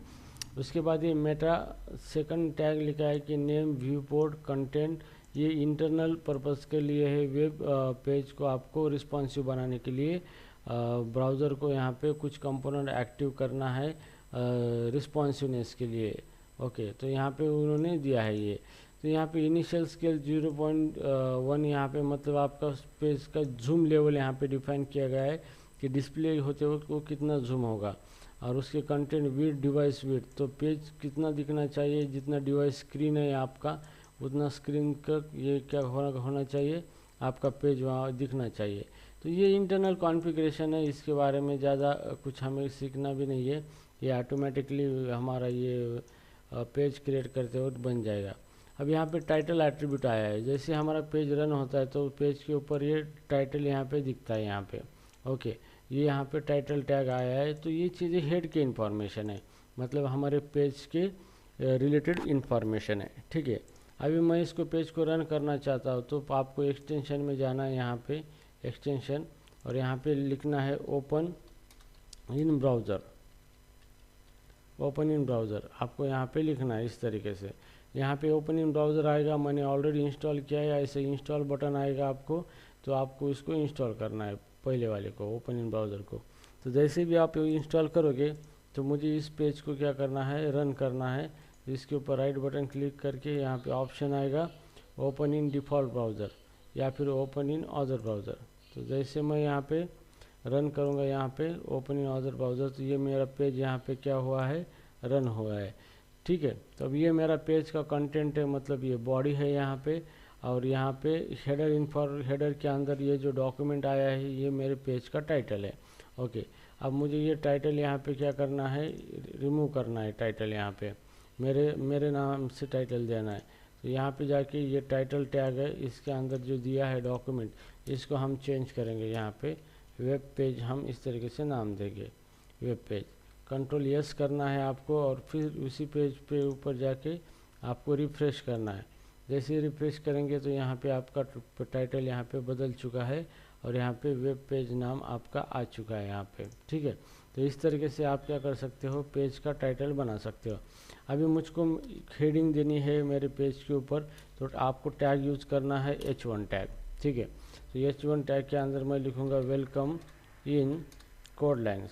उसके बाद ये मेटा सेकंड टैग लिखा है कि नेम, व्यू पोर्ट, कंटेंट, ये इंटरनल पर्पस के लिए है। वेब पेज को आपको रिस्पॉन्सिव बनाने के लिए ब्राउज़र को यहाँ पे कुछ कंपोनेंट एक्टिव करना है रिस्पॉन्सिवनेस के लिए। ओके, तो यहाँ पे उन्होंने दिया है ये। तो यहाँ पे इनिशियल स्केल 0.1 यहाँ पे मतलब आपका पेज का जूम लेवल यहाँ पे डिफाइन किया गया है कि डिस्प्ले होते वक्त वो कितना जूम होगा। और उसके कंटेंट विड्थ, डिवाइस विड्थ, तो पेज कितना दिखना चाहिए, जितना डिवाइस स्क्रीन है आपका उतना स्क्रीन का ये क्या होना चाहिए, आपका पेज वहाँ दिखना चाहिए। तो ये इंटरनल कॉन्फ़िगरेशन है, इसके बारे में ज़्यादा कुछ हमें सीखना भी नहीं है, ये ऑटोमेटिकली हमारा ये पेज क्रिएट करते वक्त बन जाएगा। अब यहाँ पे टाइटल एट्रीब्यूट आया है, जैसे हमारा पेज रन होता है तो पेज के ऊपर ये टाइटल यहाँ पे दिखता है यहाँ पे। ओके, ये यहाँ पे टाइटल टैग आया है। तो ये चीज़ें हेड के इन्फॉर्मेशन है, मतलब हमारे पेज के रिलेटेड इन्फॉर्मेशन है, ठीक है। अभी मैं इसको पेज को रन करना चाहता हूँ तो आपको एक्सटेंशन में जाना है, यहाँ पे एक्सटेंशन, और यहाँ पे लिखना है open in browser. Open in browser आपको यहाँ पे लिखना है इस तरीके से। यहाँ पे ओपन इन ब्राउज़र आएगा, मैंने ऑलरेडी इंस्टॉल किया है, ऐसे इंस्टॉल बटन आएगा आपको, तो आपको इसको इंस्टॉल करना है पहले वाले को, ओपन इन ब्राउज़र को। तो जैसे भी आप इंस्टॉल करोगे तो मुझे इस पेज को क्या करना है, रन करना है। इसके ऊपर राइट बटन क्लिक करके यहाँ पे ऑप्शन आएगा ओपन इन डिफ़ॉल्ट ब्राउज़र या फिर ओपन इन अदर ब्राउज़र। तो जैसे मैं यहाँ पे रन करूँगा यहाँ पे ओपन इन अदर ब्राउज़र, तो ये मेरा पेज यहाँ पे क्या हुआ है, रन हुआ है, ठीक है। तो अब ये मेरा पेज का कंटेंट है, मतलब ये बॉडी है यहाँ पे, और यहाँ पे हेडर के अंदर ये जो डॉक्यूमेंट आया है ये मेरे पेज का टाइटल है। ओके, अब मुझे ये टाइटल यहाँ पे क्या करना है, रिमूव करना है टाइटल, यहाँ पे मेरे नाम से टाइटल देना है। तो यहाँ पे जाके ये टाइटल टैग है, इसके अंदर जो दिया है डॉक्यूमेंट, इसको हम चेंज करेंगे। यहाँ पे वेब पेज हम इस तरीके से नाम देंगे, वेब पेज। कंट्रोल यस करना है आपको, और फिर उसी पेज पे ऊपर जाके आपको रिफ़्रेश करना है। जैसे रिफ़्रेश करेंगे तो यहाँ पे आपका टाइटल यहाँ पे बदल चुका है और यहाँ पे वेब पेज नाम आपका आ चुका है यहाँ पे, ठीक है। तो इस तरीके से आप क्या कर सकते हो, पेज का टाइटल बना सकते हो। अभी मुझको हेडिंग देनी है मेरे पेज के ऊपर, तो आपको टैग यूज़ करना है H1 टैग, ठीक है। तो H1 टैग के अंदर मैं लिखूँगा वेलकम इन कोड लाइन्स।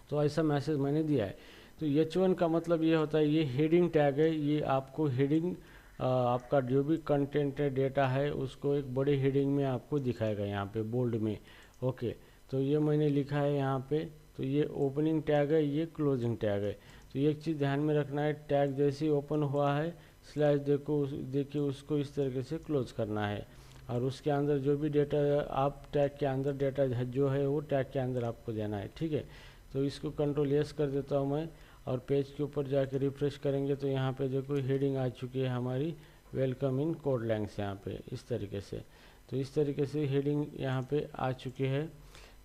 तो ऐसा मैसेज मैंने दिया है। तो H1 का मतलब ये होता है, ये हेडिंग टैग है, ये आपको हेडिंग आपका जो भी कंटेंट है, डेटा है, उसको एक बड़े हेडिंग में आपको दिखाएगा यहाँ पे बोल्ड में। ओके, तो ये मैंने लिखा है यहाँ पे। तो ये ओपनिंग टैग है, ये क्लोजिंग टैग है। तो एक चीज़ ध्यान में रखना है, टैग जैसे ही ओपन हुआ है स्लैश देखिए उसको इस तरीके से क्लोज करना है, और उसके अंदर जो भी डेटा आप टैग के अंदर डेटा जो है वो टैग के अंदर आपको देना है। ठीक है, तो इसको कंट्रोल एस कर देता हूँ मैं, और पेज के ऊपर जाके रिफ्रेश करेंगे तो यहाँ पे देखो हेडिंग आ चुकी है हमारी, वेलकम इन कोडलैंग्स यहाँ पे इस तरीके से। तो इस तरीके से हेडिंग यहाँ पे आ चुकी है।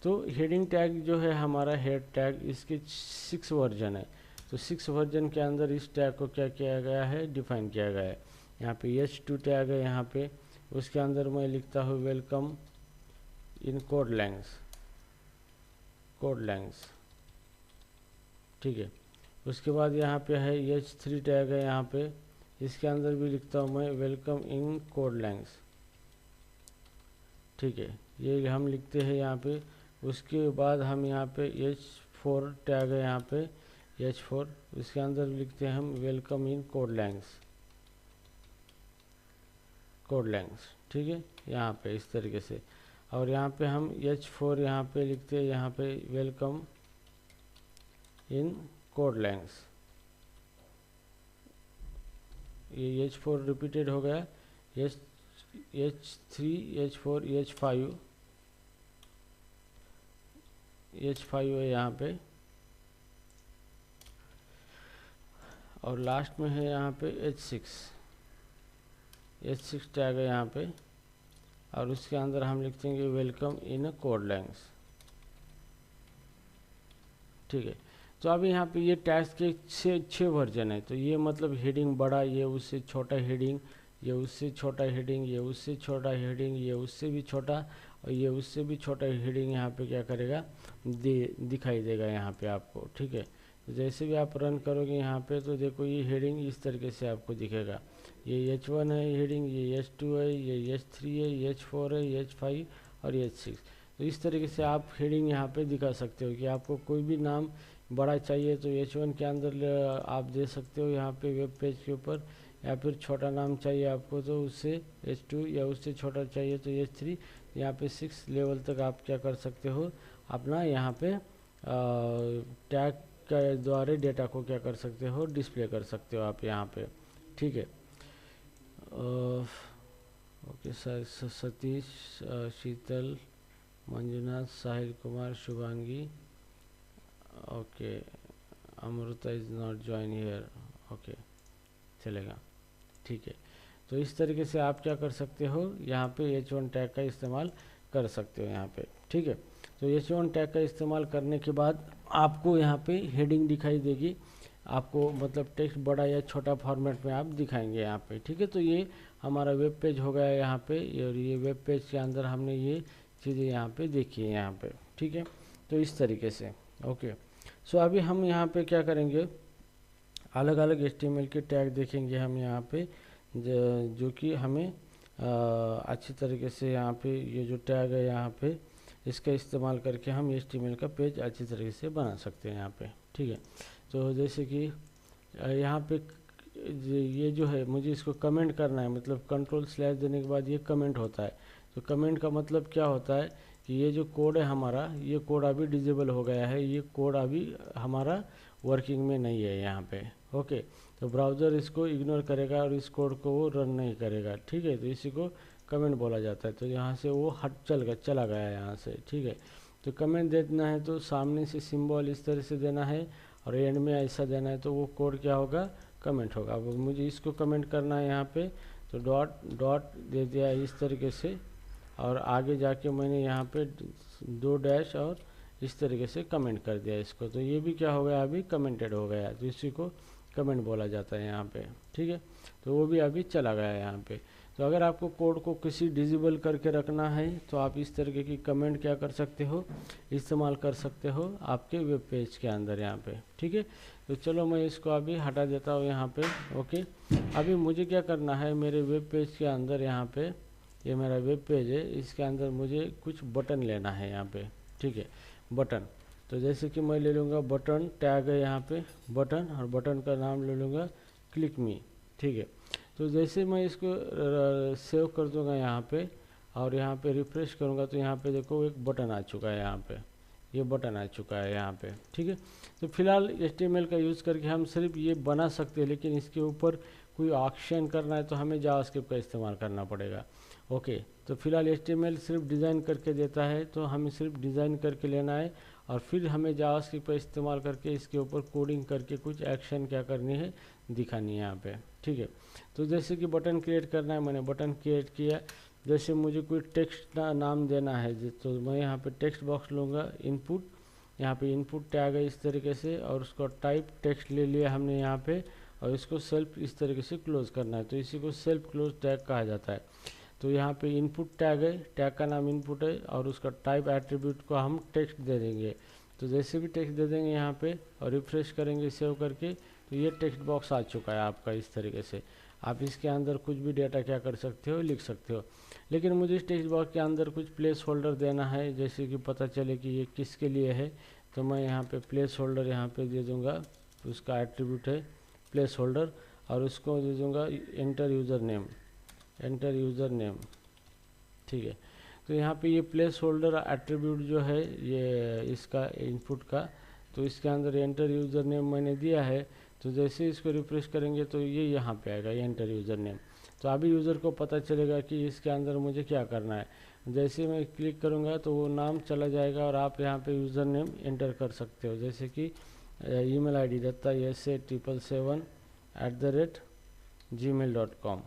तो हेडिंग टैग जो है हमारा हेड टैग, इसके 6 वर्जन है। तो 6 वर्जन के अंदर इस टैग को क्या किया गया है, डिफाइन किया गया है। यहाँ पे H2 टैग है यहाँ पे, उसके अंदर मैं लिखता हूँ वेलकम इन कोडलैंग्स। ठीक है, उसके बाद यहाँ पे है H3 टैग है यहाँ पे, इसके अंदर भी लिखता हूँ मैं वेलकम इन कोडलैंग्स। ठीक है, ये हम लिखते हैं यहाँ पे। उसके बाद हम यहाँ पे H4 टैग है यहाँ पे, H4, इसके अंदर लिखते हैं हम वेलकम इन कोडलैंग्स। ठीक है, यहाँ पे इस तरीके से। और यहाँ पे हम H4 यहाँ पे लिखते हैं, यहाँ पे वेलकम इन कोडलैंग्स। ये H4 रिपीटेड हो गया, H3, H4, H5 है यहाँ पे, और लास्ट में है यहाँ पे H6 टैग है यहाँ पे, और उसके अंदर हम लिखते हैं वेलकम इन कोडलैंग्स। ठीक है, तो अभी यहाँ पे ये टैग्स के 6 वर्जन है। तो ये मतलब हेडिंग बड़ा, ये उससे छोटा हेडिंग, ये उससे छोटा हेडिंग, ये उससे छोटा हेडिंग, ये उससे भी छोटा, और ये उससे भी छोटा हेडिंग यहाँ पे क्या करेगा, दिखाई देगा यहाँ पे आपको। ठीक है, तो जैसे भी आप रन करोगे यहाँ पे तो देखो ये हेडिंग इस तरीके से आपको दिखेगा। ये H1 है हेडिंग, ये H2 है, ये H3 है, ये H4 है, ये H5 और ये H6। तो इस तरीके से आप हेडिंग यहाँ पे दिखा सकते हो कि आपको कोई भी नाम बड़ा चाहिए तो H1 के अंदर आप दे सकते हो यहाँ पे वेब पेज के ऊपर, या फिर छोटा नाम चाहिए आपको तो उससे H2, या उससे छोटा चाहिए तो H3, यहाँ पे 6 लेवल तक आप क्या कर सकते हो, अपना यहाँ पे टैग के द्वारा डेटा को क्या कर सकते हो, डिस्प्ले कर सकते हो आप यहाँ पे। ठीक है, okay sir, Satish, Sheetal, Manjunath, Sahil Kumar, Shubhangi, okay, Amrita is not join here, okay चलेगा। ठीक है, तो इस तरीके से आप क्या कर सकते हो, यहाँ पे H1 टैग का इस्तेमाल कर सकते हो यहाँ पे। ठीक है, तो H1 टैग का इस्तेमाल करने के बाद आपको यहाँ पे हेडिंग दिखाई देगी, आपको मतलब टेक्स्ट बड़ा या छोटा फॉर्मेट में आप दिखाएंगे यहाँ पे। ठीक है, तो ये हमारा वेब पेज हो गया यहाँ पे, और ये वेब पेज के अंदर हमने ये चीज़ें यहाँ पे देखी है यहाँ पे। ठीक है, तो इस तरीके से। ओके, सो अभी हम यहाँ पे क्या करेंगे, अलग अलग HTML के टैग देखेंगे हम यहाँ पे, जो कि हमें अच्छी तरीके से यहाँ पे ये जो टैग है यहाँ पे, इसका इस्तेमाल करके हम HTML का पेज अच्छी तरीके से बना सकते हैं यहाँ पे। ठीक है, तो जैसे कि यहाँ पे ये जो है मुझे इसको कमेंट करना है, मतलब कंट्रोल/ देने के बाद ये कमेंट होता है। तो कमेंट का मतलब क्या होता है कि ये जो कोड है हमारा, ये कोड अभी डिजेबल हो गया है, ये कोड अभी हमारा वर्किंग में नहीं है यहाँ पे। ओके, तो ब्राउज़र इसको इग्नोर करेगा और इस कोड को वो रन नहीं करेगा। ठीक है, तो इसी को कमेंट बोला जाता है। तो यहाँ से वो चला गया यहाँ से। ठीक है, तो कमेंट देना है तो सामने से सिंबल इस तरह से देना है, और एंड में ऐसा देना है, तो वो कोड क्या होगा, कमेंट होगा। अब मुझे इसको कमेंट करना है यहाँ पे, तो डॉट दे दिया इस तरीके से, और आगे जाके मैंने यहाँ पे 2 डैश और इस तरीके से कमेंट कर दिया इसको। तो ये भी क्या हो गया, अभी कमेंटेड हो गया, तो इसी को कमेंट बोला जाता है यहाँ पे। ठीक है, तो वो भी अभी चला गया यहाँ पे। तो अगर आपको कोड को किसी डिजेबल करके रखना है तो आप इस तरीके की कमेंट क्या कर सकते हो, इस्तेमाल कर सकते हो आपके वेब पेज के अंदर यहाँ पे। ठीक है, तो चलो मैं इसको अभी हटा देता हूँ यहाँ पे। ओके, अभी मुझे क्या करना है, मेरे वेब पेज के अंदर यहाँ पे, ये मेरा वेब पेज है, इसके अंदर मुझे कुछ बटन लेना है यहाँ पे। ठीक है, बटन, तो जैसे कि मैं ले लूँगा बटन टैग है यहाँ पे बटन, और बटन का नाम ले लूँगा क्लिक मी। ठीक है, तो जैसे मैं इसको सेव कर दूंगा यहाँ पे और यहाँ पे रिफ्रेश करूँगा तो यहाँ पे देखो एक बटन आ चुका है, यहाँ पे ये बटन आ चुका है यहाँ पे, ठीक है। तो फिलहाल HTML का यूज़ करके हम सिर्फ ये बना सकते हैं, लेकिन इसके ऊपर कोई एक्शन करना है तो हमें जावास्क्रिप्ट का इस्तेमाल करना पड़ेगा। ओके, तो फिलहाल HTML सिर्फ डिज़ाइन करके देता है, तो हमें सिर्फ डिज़ाइन करके लेना है और फिर हमें जावास्क्रिप्ट का इस्तेमाल करके इसके ऊपर कोडिंग करके कुछ एक्शन क्या करनी है, दिखानी है यहाँ पे, ठीक है। तो जैसे कि बटन क्रिएट करना है, मैंने बटन क्रिएट किया। जैसे मुझे कोई टेक्स्ट नाम देना है तो मैं यहाँ पे टेक्स्ट बॉक्स लूँगा, इनपुट, यहाँ पे इनपुट टैग है इस तरीके से, और उसका टाइप टेक्स्ट ले लिया हमने यहाँ पे, और इसको सेल्फ इस तरीके से क्लोज करना है, तो इसी को सेल्फ क्लोज टैग कहा जाता है। तो यहाँ पे इनपुट टैग है, टैग का नाम इनपुट है, और उसका टाइप एट्रीब्यूट को हम टेक्स्ट दे देंगे। तो जैसे भी टेक्स्ट दे देंगे यहाँ पे और रिफ्रेश करेंगे सेव करके, तो ये टेक्स्ट बॉक्स आ चुका है आपका इस तरीके से। आप इसके अंदर कुछ भी डेटा क्या कर सकते हो, लिख सकते हो। लेकिन मुझे इस टेक्स्ट बॉक्स के अंदर कुछ प्लेस होल्डर देना है, जैसे कि पता चले कि ये किसके लिए है, तो मैं यहाँ पे प्लेस होल्डर यहाँ पे दे दूँगा, उसका एट्रीब्यूट है प्लेस होल्डर, और उसको दे दूँगा enter user name, enter user name, ठीक है। तो यहाँ पे ये प्लेस होल्डर एट्रीब्यूट जो है ये इसका इनपुट का, तो इसके अंदर एंटर यूज़र नेम मैंने दिया है। तो जैसे इसको रिफ्रेश करेंगे तो ये यहाँ पे आएगा एंटर यूज़र नेम। तो अभी यूज़र को पता चलेगा कि इसके अंदर मुझे क्या करना है। जैसे मैं क्लिक करूँगा तो वो नाम चला जाएगा और आप यहाँ पे यूज़र नेम एंटर कर सकते हो, जैसे कि ईमेल आईडी detta777@gmail.com,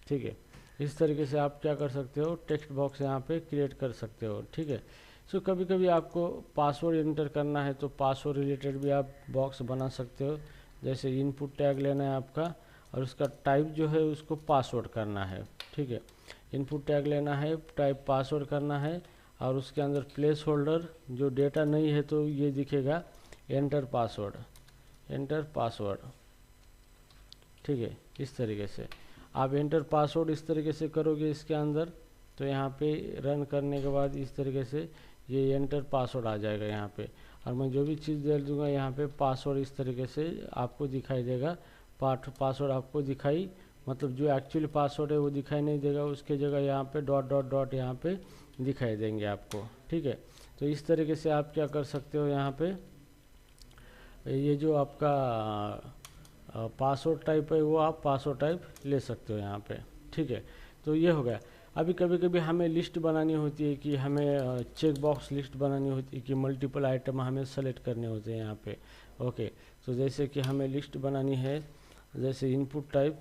ठीक है। इस तरीके से आप क्या कर सकते हो, टेक्स्ट बॉक्स यहाँ पे क्रिएट कर सकते हो, ठीक है। सो कभी कभी आपको पासवर्ड एंटर करना है तो पासवर्ड रिलेटेड भी आप बॉक्स बना सकते हो। जैसे इनपुट टैग लेना है आपका और उसका टाइप जो है उसको पासवर्ड करना है, ठीक है। इनपुट टैग लेना है, टाइप पासवर्ड करना है, और उसके अंदर प्लेस होल्डर जो डेटा नहीं है तो ये दिखेगा एंटर पासवर्ड, एंटर पासवर्ड, ठीक है। इस तरीके से आप एंटर पासवर्ड इस तरीके से करोगे इसके अंदर, तो यहाँ पे रन करने के बाद इस तरीके से ये एंटर पासवर्ड आ जाएगा यहाँ पे, और मैं जो भी चीज़ दे दूँगा यहाँ पे पासवर्ड इस तरीके से आपको दिखाई देगा। पासवर्ड आपको दिखाई, मतलब जो एक्चुअली पासवर्ड है वो दिखाई नहीं देगा, उसके जगह यहाँ पे डॉट डॉट डॉट यहाँ पे दिखाई देंगे आपको, ठीक है। तो इस तरीके से आप क्या कर सकते हो, यहाँ पे ये जो आपका पासवर्ड टाइप है वो आप पासवर्ड टाइप ले सकते हो यहाँ पे, ठीक है। तो ये हो गया। अभी कभी कभी हमें लिस्ट बनानी होती है कि हमें चेक बॉक्स लिस्ट बनानी होती है कि मल्टीपल आइटम हमें सेलेक्ट करने होते हैं यहाँ पे। ओके, तो जैसे कि हमें लिस्ट बनानी है, जैसे इनपुट टाइप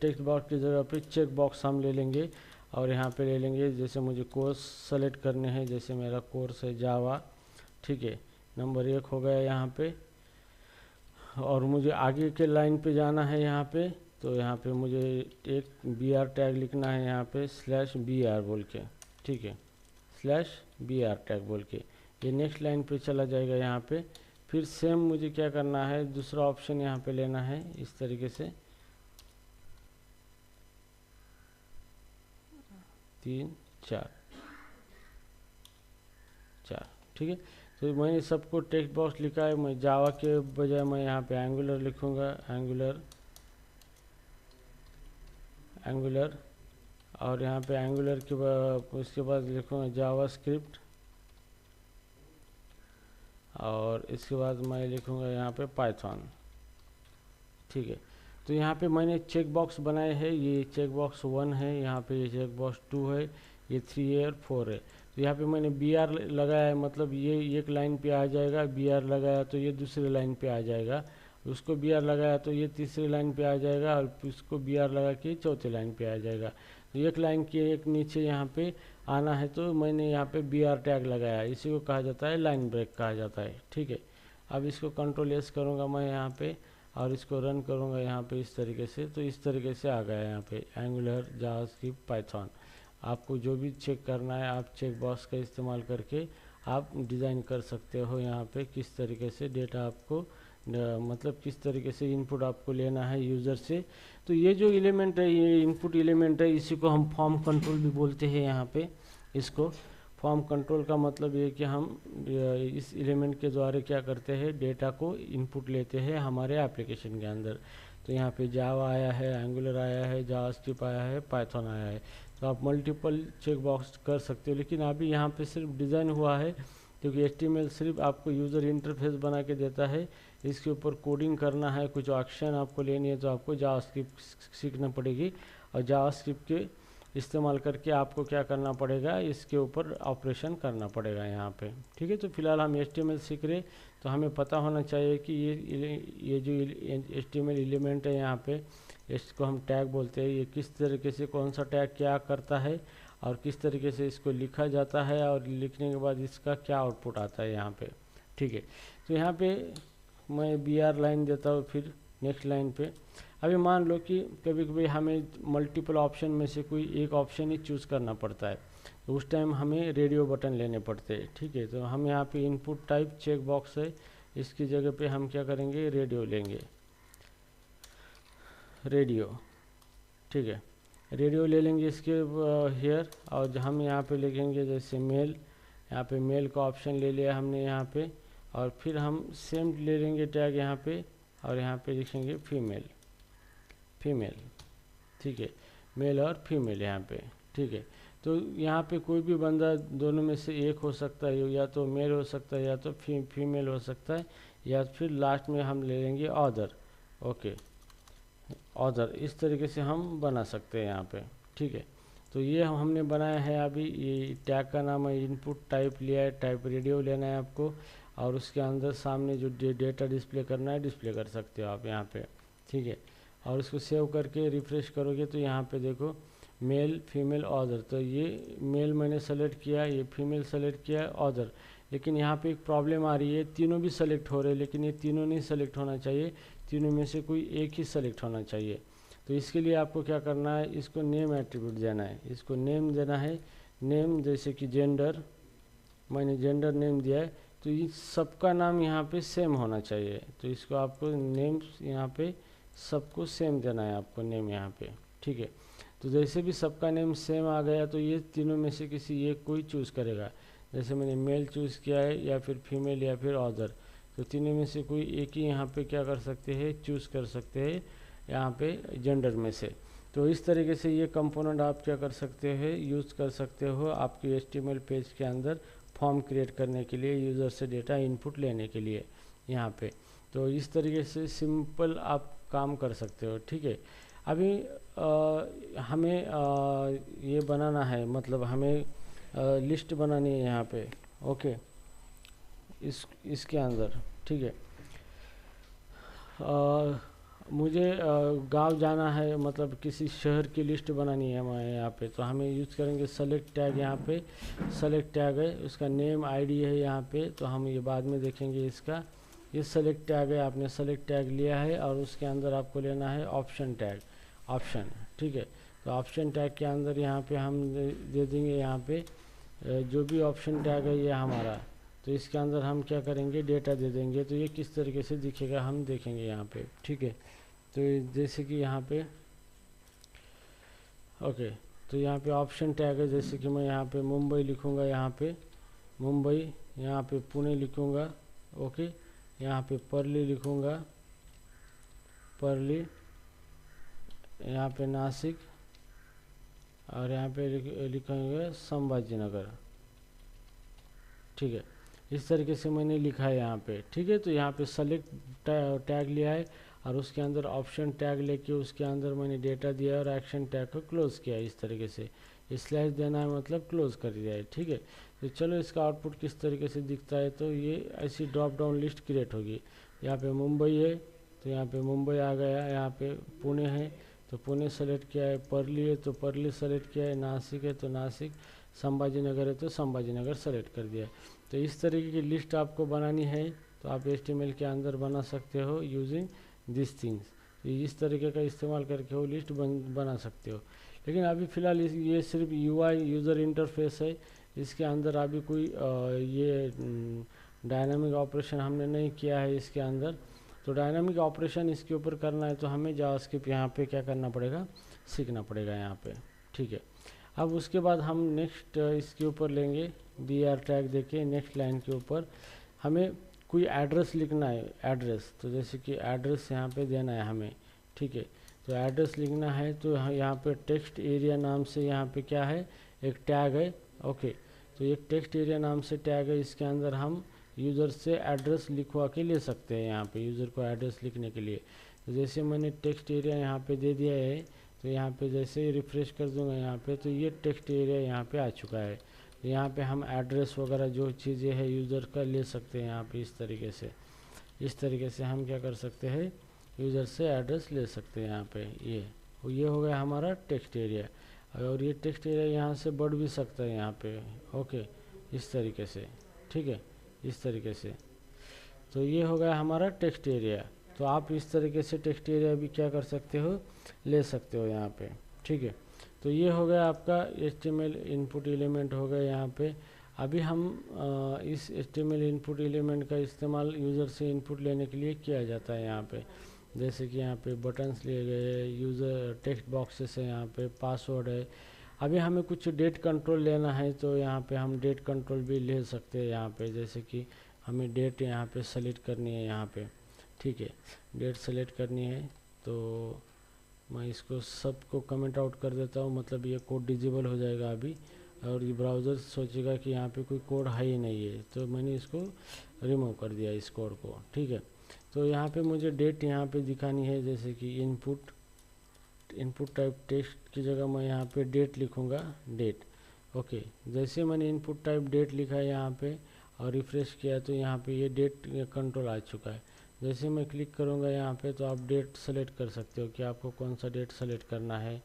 टेक्स्ट बॉक्स की जगह पे चेक बॉक्स हम ले लेंगे, और यहाँ पे ले लेंगे जैसे मुझे कोर्स सेलेक्ट करने हैं, जैसे मेरा कोर्स है जावा, ठीक है, नंबर 1 हो गया यहाँ पे। और मुझे आगे के लाइन पे जाना है यहाँ पे, तो यहाँ पे मुझे एक BR टैग लिखना है यहाँ पे /BR बोल के, ठीक है, /BR टैग बोल के, ये नेक्स्ट लाइन पे चला जाएगा यहाँ पे। फिर सेम मुझे क्या करना है, दूसरा ऑप्शन यहाँ पे लेना है इस तरीके से 3 4, ठीक है। तो मैंने सबको टेक्स्ट बॉक्स लिखा है, मैं जावा के बजाय मैं यहाँ पे एंगुलर लिखूँगा, एंगुलर, और यहाँ पे एंगुलर के बाद उसके बाद लिखूँगा जावास्क्रिप्ट, और इसके बाद मैं लिखूँगा यहाँ पे पाइथन, ठीक है। तो यहाँ पे मैंने चेक बॉक्स बनाए हैं, ये चेक बॉक्स 1 है, यहाँ पे ये चेक बॉक्स 2 है, ये 3 है और 4 है। तो यहाँ पे मैंने BR लगाया है, मतलब ये एक लाइन पे आ जाएगा, BR लगाया तो ये दूसरी लाइन पे आ जाएगा, उसको BR लगाया तो ये तीसरी लाइन पे आ जाएगा, और उसको BR लगा के चौथी लाइन पे आ जाएगा। तो एक लाइन के एक नीचे यहाँ पे आना है, तो मैंने यहाँ पे BR टैग लगाया, इसी को कहा जाता है लाइन ब्रेक कहा जाता है, ठीक है। अब इसको Ctrl+S करूँगा मैं यहाँ पे, और इसको रन करूँगा यहाँ पे इस तरीके से, तो इस तरीके से आ गया यहाँ पे एंगुलर जावास्क्रिप्ट पाइथन। आपको जो भी चेक करना है आप चेक बॉक्स का इस्तेमाल करके आप डिज़ाइन कर सकते हो यहाँ पे, किस तरीके से डेटा आपको मतलब किस तरीके से इनपुट आपको लेना है यूज़र से। तो ये जो एलिमेंट है, ये इनपुट एलिमेंट है, इसी को हम फॉर्म कंट्रोल भी बोलते हैं यहाँ पे। इसको फॉर्म कंट्रोल का मतलब ये कि हम इस एलिमेंट के द्वारा क्या करते हैं, डेटा को इनपुट लेते हैं हमारे एप्लीकेशन के अंदर। तो यहाँ पे जावा आया है, एंगुलर आया है, जावास्क्रिप्ट आया है, पाइथन आया है। तो आप मल्टीपल चेक बॉक्स कर सकते हो, लेकिन अभी यहाँ पे सिर्फ डिज़ाइन हुआ है क्योंकि HTML सिर्फ आपको यूज़र इंटरफेस बना के देता है। इसके ऊपर कोडिंग करना है, कुछ एक्शन आपको लेनी है तो आपको जावास्क्रिप्ट सीखना पड़ेगी, और जावास्क्रिप्ट के इस्तेमाल करके आपको क्या करना पड़ेगा, इसके ऊपर ऑपरेशन करना पड़ेगा यहाँ पे। ठीक है, तो फिलहाल हम HTML सीख रहे, तो हमें पता होना चाहिए कि ये जो HTML एलिमेंट है यहाँ पे, इसको हम टैग बोलते हैं, ये किस तरीके से कौन सा टैग क्या करता है और किस तरीके से इसको लिखा जाता है, और लिखने के बाद इसका क्या आउटपुट आता है यहाँ पे। ठीक है, तो यहाँ पे मैं BR लाइन देता हूँ, फिर नेक्स्ट लाइन पे। अभी मान लो कि कभी कभी हमें मल्टीपल ऑप्शन में से कोई एक ऑप्शन ही चूज़ करना पड़ता है, तो उस टाइम हमें रेडियो बटन लेने पड़ते हैं। ठीक है, तो हम यहाँ पे इनपुट टाइप चेक बॉक्स है, इसकी जगह पे हम क्या करेंगे, रेडियो लेंगे, रेडियो। ठीक है, रेडियो ले लेंगे इसके हेयर, और हम यहाँ पे लिखेंगे जैसे मेल, यहाँ पे मेल का ऑप्शन ले लिया हमने यहाँ पे, और फिर हम सेम ले लेंगे टैग यहाँ पे, और यहाँ पे लिखेंगे फीमेल, फीमेल। ठीक है, मेल और फीमेल यहाँ पे। ठीक है, तो यहाँ पे कोई भी बंदा दोनों में से एक हो सकता है, या तो मेल हो सकता है या तो फीमेल हो सकता है, या फिर लास्ट में हम ले लेंगे अदर। ओके, अदर, इस तरीके से हम बना सकते हैं यहाँ पे। ठीक है, तो ये हमने बनाया है। अभी ये टैग का नाम है इनपुट टाइप लिया है, टाइप रेडियो लेना है आपको, और उसके अंदर सामने जो डेटा डिस्प्ले करना है डिस्प्ले कर सकते हो आप यहाँ पे। ठीक है, और इसको सेव करके रिफ्रेश करोगे तो यहाँ पे देखो मेल, फीमेल, अदर। तो ये मेल मैंने सेलेक्ट किया, ये फीमेल सेलेक्ट किया, अदर। लेकिन यहाँ पे एक प्रॉब्लम आ रही है, तीनों भी सेलेक्ट हो रहे हैं, लेकिन ये तीनों नहीं सेलेक्ट होना चाहिए, तीनों में से कोई एक ही सेलेक्ट होना चाहिए। तो इसके लिए आपको क्या करना है, इसको नेम एट्रीब्यूट देना है, इसको नेम देना है। नेम जैसे कि जेंडर, मैंने जेंडर नेम दिया है, तो ये सबका नाम यहाँ पे सेम होना चाहिए। तो इसको आपको नेम यहाँ पे सबको सेम देना है आपको नेम यहाँ पे। ठीक है, तो जैसे भी सबका नेम सेम आ गया तो ये तीनों में से किसी एक कोई चूज़ करेगा। जैसे मैंने मेल चूज़ किया है, या फिर फीमेल, या फिर अदर, तो तीनों में से कोई एक ही यहाँ पे क्या कर सकते हैं, चूज़ कर सकते हैं यहाँ पे जेंडर में से। तो इस तरीके से ये कंपोनेंट आप क्या कर सकते हैं, यूज़ कर सकते हो आपके HTML पेज के अंदर फॉर्म क्रिएट करने के लिए, यूज़र से डेटा इनपुट लेने के लिए यहाँ पे। तो इस तरीके से सिंपल आप काम कर सकते हो। ठीक है, अभी हमें ये बनाना है, मतलब हमें लिस्ट बनानी है यहाँ पे। ओके, इसके अंदर। ठीक है, मुझे गांव जाना है, मतलब किसी शहर की लिस्ट बनानी है हमारे यहाँ पे, तो हमें यूज़ करेंगे सेलेक्ट टैग। यहाँ पे सेलेक्ट टैग है, उसका नेम ID है यहाँ पे, तो हम ये बाद में देखेंगे इसका। ये सेलेक्ट टैग है, आपने सेलेक्ट टैग लिया है, और उसके अंदर आपको लेना है ऑप्शन टैग, ऑप्शन। ठीक है, तो ऑप्शन टैग के अंदर यहाँ पे हम दे देंगे यहाँ पे जो भी ऑप्शन टैग है ये हमारा, तो इसके अंदर हम क्या करेंगे, डेटा दे देंगे। तो ये किस तरीके से दिखेगा हम देखेंगे यहाँ पे। ठीक है, तो जैसे कि यहाँ पे ओके, तो यहाँ पे ऑप्शन टैग है, जैसे कि मैं यहाँ पे मुंबई लिखूँगा, यहाँ पे मुंबई, यहाँ पे पुणे लिखूँगा। ओके, यहाँ पे परली लिखूँगा, परली, यहाँ पे नासिक, और यहाँ पे लिखेंगे संभाजीनगर। ठीक है, इस तरीके से मैंने लिखा है यहाँ पे। ठीक है, तो यहाँ पे सेलेक्ट टैग लिया है, और उसके अंदर ऑप्शन टैग लेके उसके अंदर मैंने डेटा दिया है, और एक्शन टैग को क्लोज़ किया है इस तरीके से। स्लैश देना है मतलब क्लोज़ कर दिया है। ठीक है, तो चलो इसका आउटपुट किस तरीके से दिखता है। तो ये ऐसी ड्रॉप डाउन लिस्ट क्रिएट होगी। यहाँ पे मुंबई है, तो यहाँ पे मुंबई आ गया, यहाँ पे पुणे है तो पुणे सेलेक्ट किया है, परली है तो परली सेलेक्ट किया है, नासिक है तो नासिक, संभाजीनगर है तो संभाजीनगर सेलेक्ट कर दिया है। तो इस तरीके की लिस्ट आपको बनानी है, तो आप HTML के अंदर बना सकते हो यूजिंग दिस थिंग्स। तो इस तरीके का इस्तेमाल करके वो लिस्ट बना सकते हो। लेकिन अभी फ़िलहाल ये सिर्फ UI यूज़र इंटरफेस है, इसके अंदर अभी कोई ये डायनामिक ऑपरेशन हमने नहीं किया है इसके अंदर। तो डायनामिक ऑपरेशन इसके ऊपर करना है तो हमें जावास्क्रिप्ट यहाँ पे क्या करना पड़ेगा, सीखना पड़ेगा यहाँ पे। ठीक है, अब उसके बाद हम नेक्स्ट इसके ऊपर लेंगे BR टैग देके नेक्स्ट लाइन के ऊपर हमें कोई एड्रेस लिखना है, एड्रेस। तो जैसे कि एड्रेस यहाँ पे देना है हमें। ठीक है। तो एड्रेस लिखना है तो यहाँ पे टेक्स्ट एरिया नाम से यहाँ पे क्या है, एक टैग है। ओके, तो एक टेक्स्ट एरिया नाम से टैग है, इसके अंदर हम यूज़र से एड्रेस लिखवा के ले सकते हैं यहाँ पे, यूज़र को एड्रेस लिखने के लिए। तो जैसे मैंने टेक्स्ट एरिया यहाँ पे दे दिया है, तो यहाँ पे जैसे ही रिफ़्रेश कर दूंगा यहाँ पे, तो ये टेक्स्ट एरिया यहाँ पे आ चुका है। तो यहाँ पे हम एड्रेस वगैरह जो चीज़ें हैं यूज़र का ले सकते हैं यहाँ पे। इस तरीके से हम क्या कर सकते हैं, यूज़र से एड्रेस ले सकते हैं यहाँ पे। ये हो गया हमारा टेक्स्ट एरिया। और ये टेक्स्ट एरिया यहाँ से बढ़ भी सकता है यहाँ पे। ओके, इस तरीके से, ठीक है, इस तरीके से। तो ये हो गया हमारा टेक्स्ट एरिया। तो आप इस तरीके से टेक्स्ट एरिया भी क्या कर सकते हो, ले सकते हो यहाँ पे, ठीक है। तो ये हो गया आपका HTML इनपुट एलिमेंट हो गया यहाँ पे। अभी हम इस HTML इनपुट एलिमेंट का इस्तेमाल यूज़र से इनपुट लेने के लिए किया जाता है यहाँ पे। जैसे कि यहाँ पे बटन्स लिए गए, यूज़र टेक्स्ट बॉक्सेस है, यहाँ पे पासवर्ड है। अभी हमें कुछ डेट कंट्रोल लेना है, तो यहाँ पे हम डेट कंट्रोल भी ले सकते हैं यहाँ पे। जैसे कि हमें डेट यहाँ पे सेलेक्ट करनी है यहाँ पे, ठीक है, डेट सेलेक्ट करनी है। तो मैं इसको सबको कमेंट आउट कर देता हूँ, मतलब ये कोड डिजेबल हो जाएगा अभी, और ये ब्राउज़र सोचेगा कि यहाँ पे कोई कोड है ही नहीं है। तो मैंने इसको रिमूव कर दिया इस कोड को, ठीक है। तो यहाँ पे मुझे डेट यहाँ पे दिखानी है, जैसे कि इनपुट टाइप टेक्स्ट की जगह मैं यहाँ पे डेट लिखूँगा, डेट। ओके, जैसे मैंने इनपुट टाइप डेट लिखा है यहाँ पे और रिफ्रेश किया, तो यहाँ पे ये डेट कंट्रोल आ चुका है। जैसे मैं क्लिक करूँगा यहाँ पे, तो आप डेट सेलेक्ट कर सकते हो कि आपको कौन सा डेट सेलेक्ट करना है।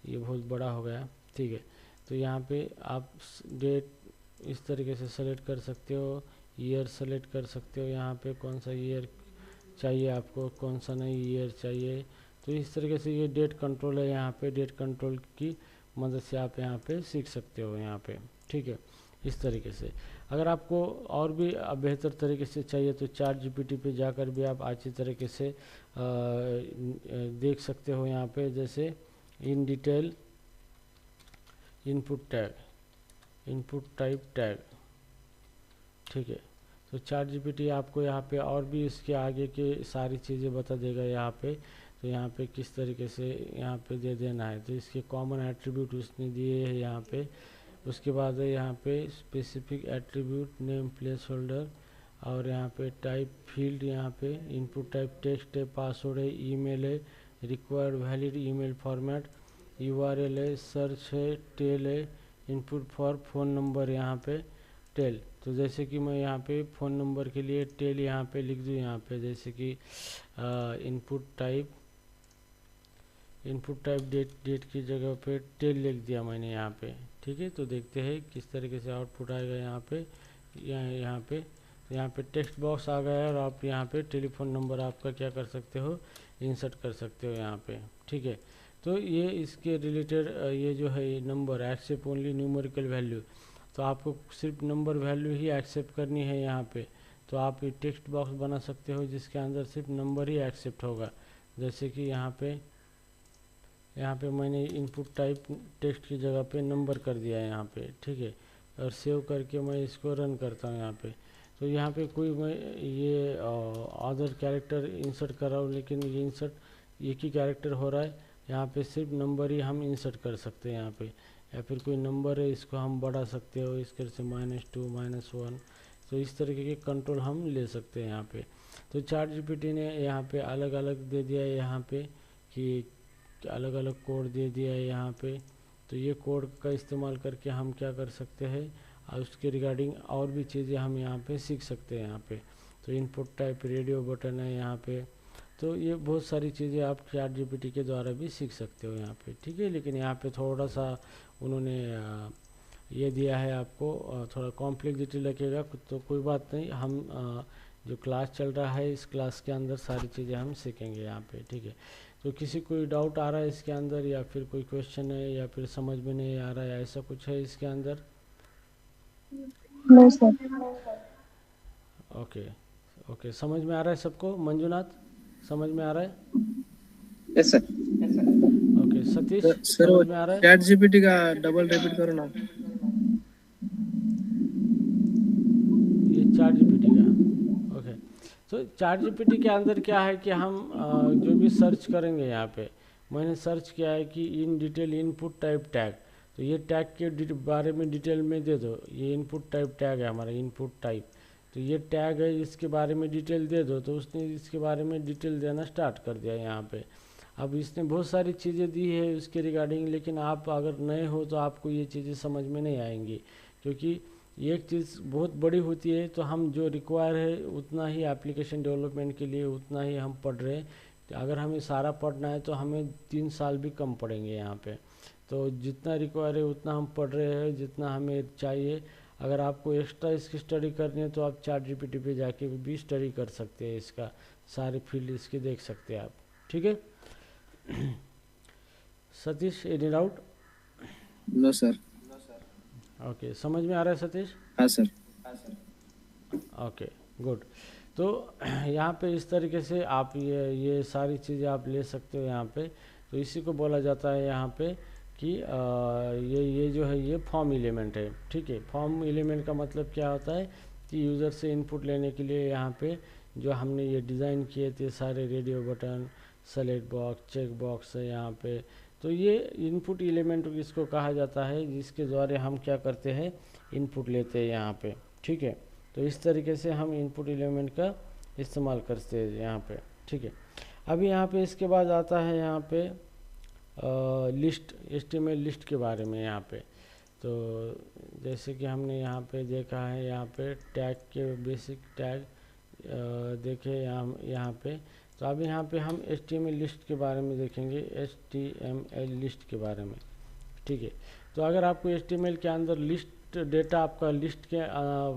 ये बहुत बड़ा हो गया, ठीक है। तो यहाँ पे आप डेट इस तरीके से सेलेक्ट कर सकते हो, ईयर सेलेक्ट कर सकते हो यहाँ पे, कौन सा ईयर चाहिए आपको, कौन सा नहीं ईयर चाहिए। तो इस तरीके से ये डेट कंट्रोल है यहाँ पे। डेट कंट्रोल की मदद से आप यहाँ पे सीख सकते हो यहाँ पे, ठीक है, इस तरीके से। अगर आपको और भी बेहतर तरीके से चाहिए तो ChatGPT पे जाकर भी आप अच्छी तरीके से देख सकते हो यहाँ पे। जैसे in detail input type tag, ठीक है। तो ChatGPT आपको यहाँ पे और भी इसके आगे के सारी चीज़ें बता देगा यहाँ पे। तो यहाँ पे किस तरीके से यहाँ पे दे देना है, तो इसके कॉमन एट्रीब्यूट उसने दिए हैं यहाँ पे। उसके बाद है यहाँ पे specific attribute, name, place holder, और यहाँ पे टाइप फील्ड, यहाँ पे इनपुट टाइप टेक्स्ट है, पासवर्ड है, ईमेल है, required valid email format, URL है, सर्च है, टेल है, इनपुट फॉर फ़ोन नंबर यहाँ पे टेल। तो जैसे कि मैं यहाँ पे फ़ोन नंबर के लिए टेल यहाँ पे लिख दूँ यहाँ पे, जैसे कि इनपुट टाइप डेट की जगह पे टेल लिख दिया मैंने यहाँ पे, ठीक है। तो देखते हैं किस तरीके से आउटपुट आएगा यहाँ पे। यहाँ पे टेक्स्ट बॉक्स आ गया है, और आप यहाँ पे टेलीफोन नंबर आपका क्या कर सकते हो, इंसर्ट कर सकते हो यहाँ पे, ठीक है। तो ये इसके रिलेटेड ये जो है number except only numerical value, तो आपको सिर्फ नंबर वैल्यू ही एक्सेप्ट करनी है यहाँ पे। तो आप ये टेक्स्ट बॉक्स बना सकते हो जिसके अंदर सिर्फ नंबर ही एक्सेप्ट होगा। जैसे कि यहाँ पे मैंने इनपुट टाइप टेक्स्ट की जगह पे नंबर कर दिया है यहाँ पे, ठीक है। और सेव करके मैं इसको रन करता हूँ यहाँ पे। तो यहाँ पे कोई मैं ये अदर कैरेक्टर इंसर्ट कर रहा हूँ, लेकिन ये इंसर्ट एक ही कैरेक्टर हो रहा है। यहाँ पे सिर्फ नंबर ही हम इंसर्ट कर सकते हैं यहाँ पे, या फिर कोई नंबर है इसको हम बढ़ा सकते हो इस तरह से -2 -1। तो इस तरीके के कंट्रोल हम ले सकते हैं यहाँ पे। तो ChatGPT ने यहाँ पे अलग अलग दे दिया है यहाँ पे कि अलग अलग कोड दे दिया है यहाँ पे। तो ये कोड का इस्तेमाल करके हम क्या कर सकते हैं, और उसके रिगार्डिंग और भी चीज़ें हम यहाँ पे सीख सकते हैं यहाँ पे। तो इनपुट टाइप रेडियो बटन है यहाँ पे। तो ये बहुत सारी चीज़ें आप ChatGPT के द्वारा भी सीख सकते हो यहाँ पे, ठीक है। लेकिन यहाँ पे थोड़ा सा उन्होंने ये दिया है आपको, थोड़ा कॉम्प्लेक्सिटी लगेगा, तो कोई बात नहीं। हम जो क्लास चल रहा है इस क्लास के अंदर सारी चीज़ें हम सीखेंगे यहाँ पे, ठीक है। तो किसी कोई डाउट आ रहा है इसके अंदर, या फिर कोई क्वेश्चन है, या फिर समझ में नहीं आ रहा है, ऐसा कुछ है इसके अंदर? No sir. ओके, ओके, समझ में आ रहा है सबको? मंजुनाथ, समझ में आ रहा है? Yes sir. Okay, Satish, sir समझ में आ रहा है? ChatGPT का डबल रिपीट करो ना। ये ChatGPT का, ओके। तो चैट जीपीटी के अंदर क्या है कि हम जो भी सर्च करेंगे यहाँ पे, मैंने सर्च किया है कि in detail input type tag, तो ये टैग के बारे में डिटेल में दे दो, ये इनपुट टाइप टैग है हमारा इनपुट टाइप, तो ये टैग है इसके बारे में डिटेल दे दो, तो उसने इसके बारे में डिटेल देना स्टार्ट कर दिया यहाँ पे। अब इसने बहुत सारी चीज़ें दी है उसके रिगार्डिंग, लेकिन आप अगर नए हो तो आपको ये चीज़ें समझ में नहीं आएंगी, क्योंकि एक चीज़ बहुत बड़ी होती है, तो हम जो रिक्वायर है उतना ही एप्लीकेशन डेवलपमेंट के लिए उतना ही हम पढ़ रहे हैं। तो अगर हमें सारा पढ़ना है तो हमें 3 साल भी कम पड़ेंगे यहाँ पे, तो जितना रिक्वायर है उतना हम पढ़ रहे हैं जितना हमें चाहिए। अगर आपको एक्स्ट्रा इसकी स्टडी करनी है तो आप चैट जीपीटी पे जाके भी स्टडी कर सकते हैं, इसका सारे फील्ड इसके देख सकते हैं आप, ठीक है। Satish, any doubt? No sir. Okay, समझ में आ रहा है सतीश? हाँ सर। Okay, good. तो यहाँ पे इस तरीके से आप ये सारी चीज़ें आप ले सकते हो यहाँ पे। तो इसी को बोला जाता है यहाँ पे कि ये जो है ये फॉर्म एलिमेंट है, ठीक है। फॉर्म एलिमेंट का मतलब क्या होता है कि यूज़र से इनपुट लेने के लिए यहाँ पे जो हमने ये डिज़ाइन किए थे सारे radio button, select box, check box है यहाँ पे, तो ये इनपुट एलिमेंट इसको कहा जाता है, जिसके द्वारा हम क्या करते हैं, इनपुट लेते हैं यहाँ पे, ठीक है। तो इस तरीके से हम इनपुट एलिमेंट का इस्तेमाल करते हैं यहाँ पे, ठीक है। अभी यहाँ पे इसके बाद आता है यहाँ पे लिस्ट, HTML लिस्ट के बारे में यहाँ पे। तो जैसे कि हमने यहाँ पे देखा है, यहाँ पे टैग के बेसिक टैग देखे यहाँ पे। तो अभी यहाँ पे हम HTML लिस्ट के बारे में देखेंगे, HTML लिस्ट के बारे में, ठीक है। तो अगर आपको HTML के अंदर लिस्ट डेटा आपका लिस्ट के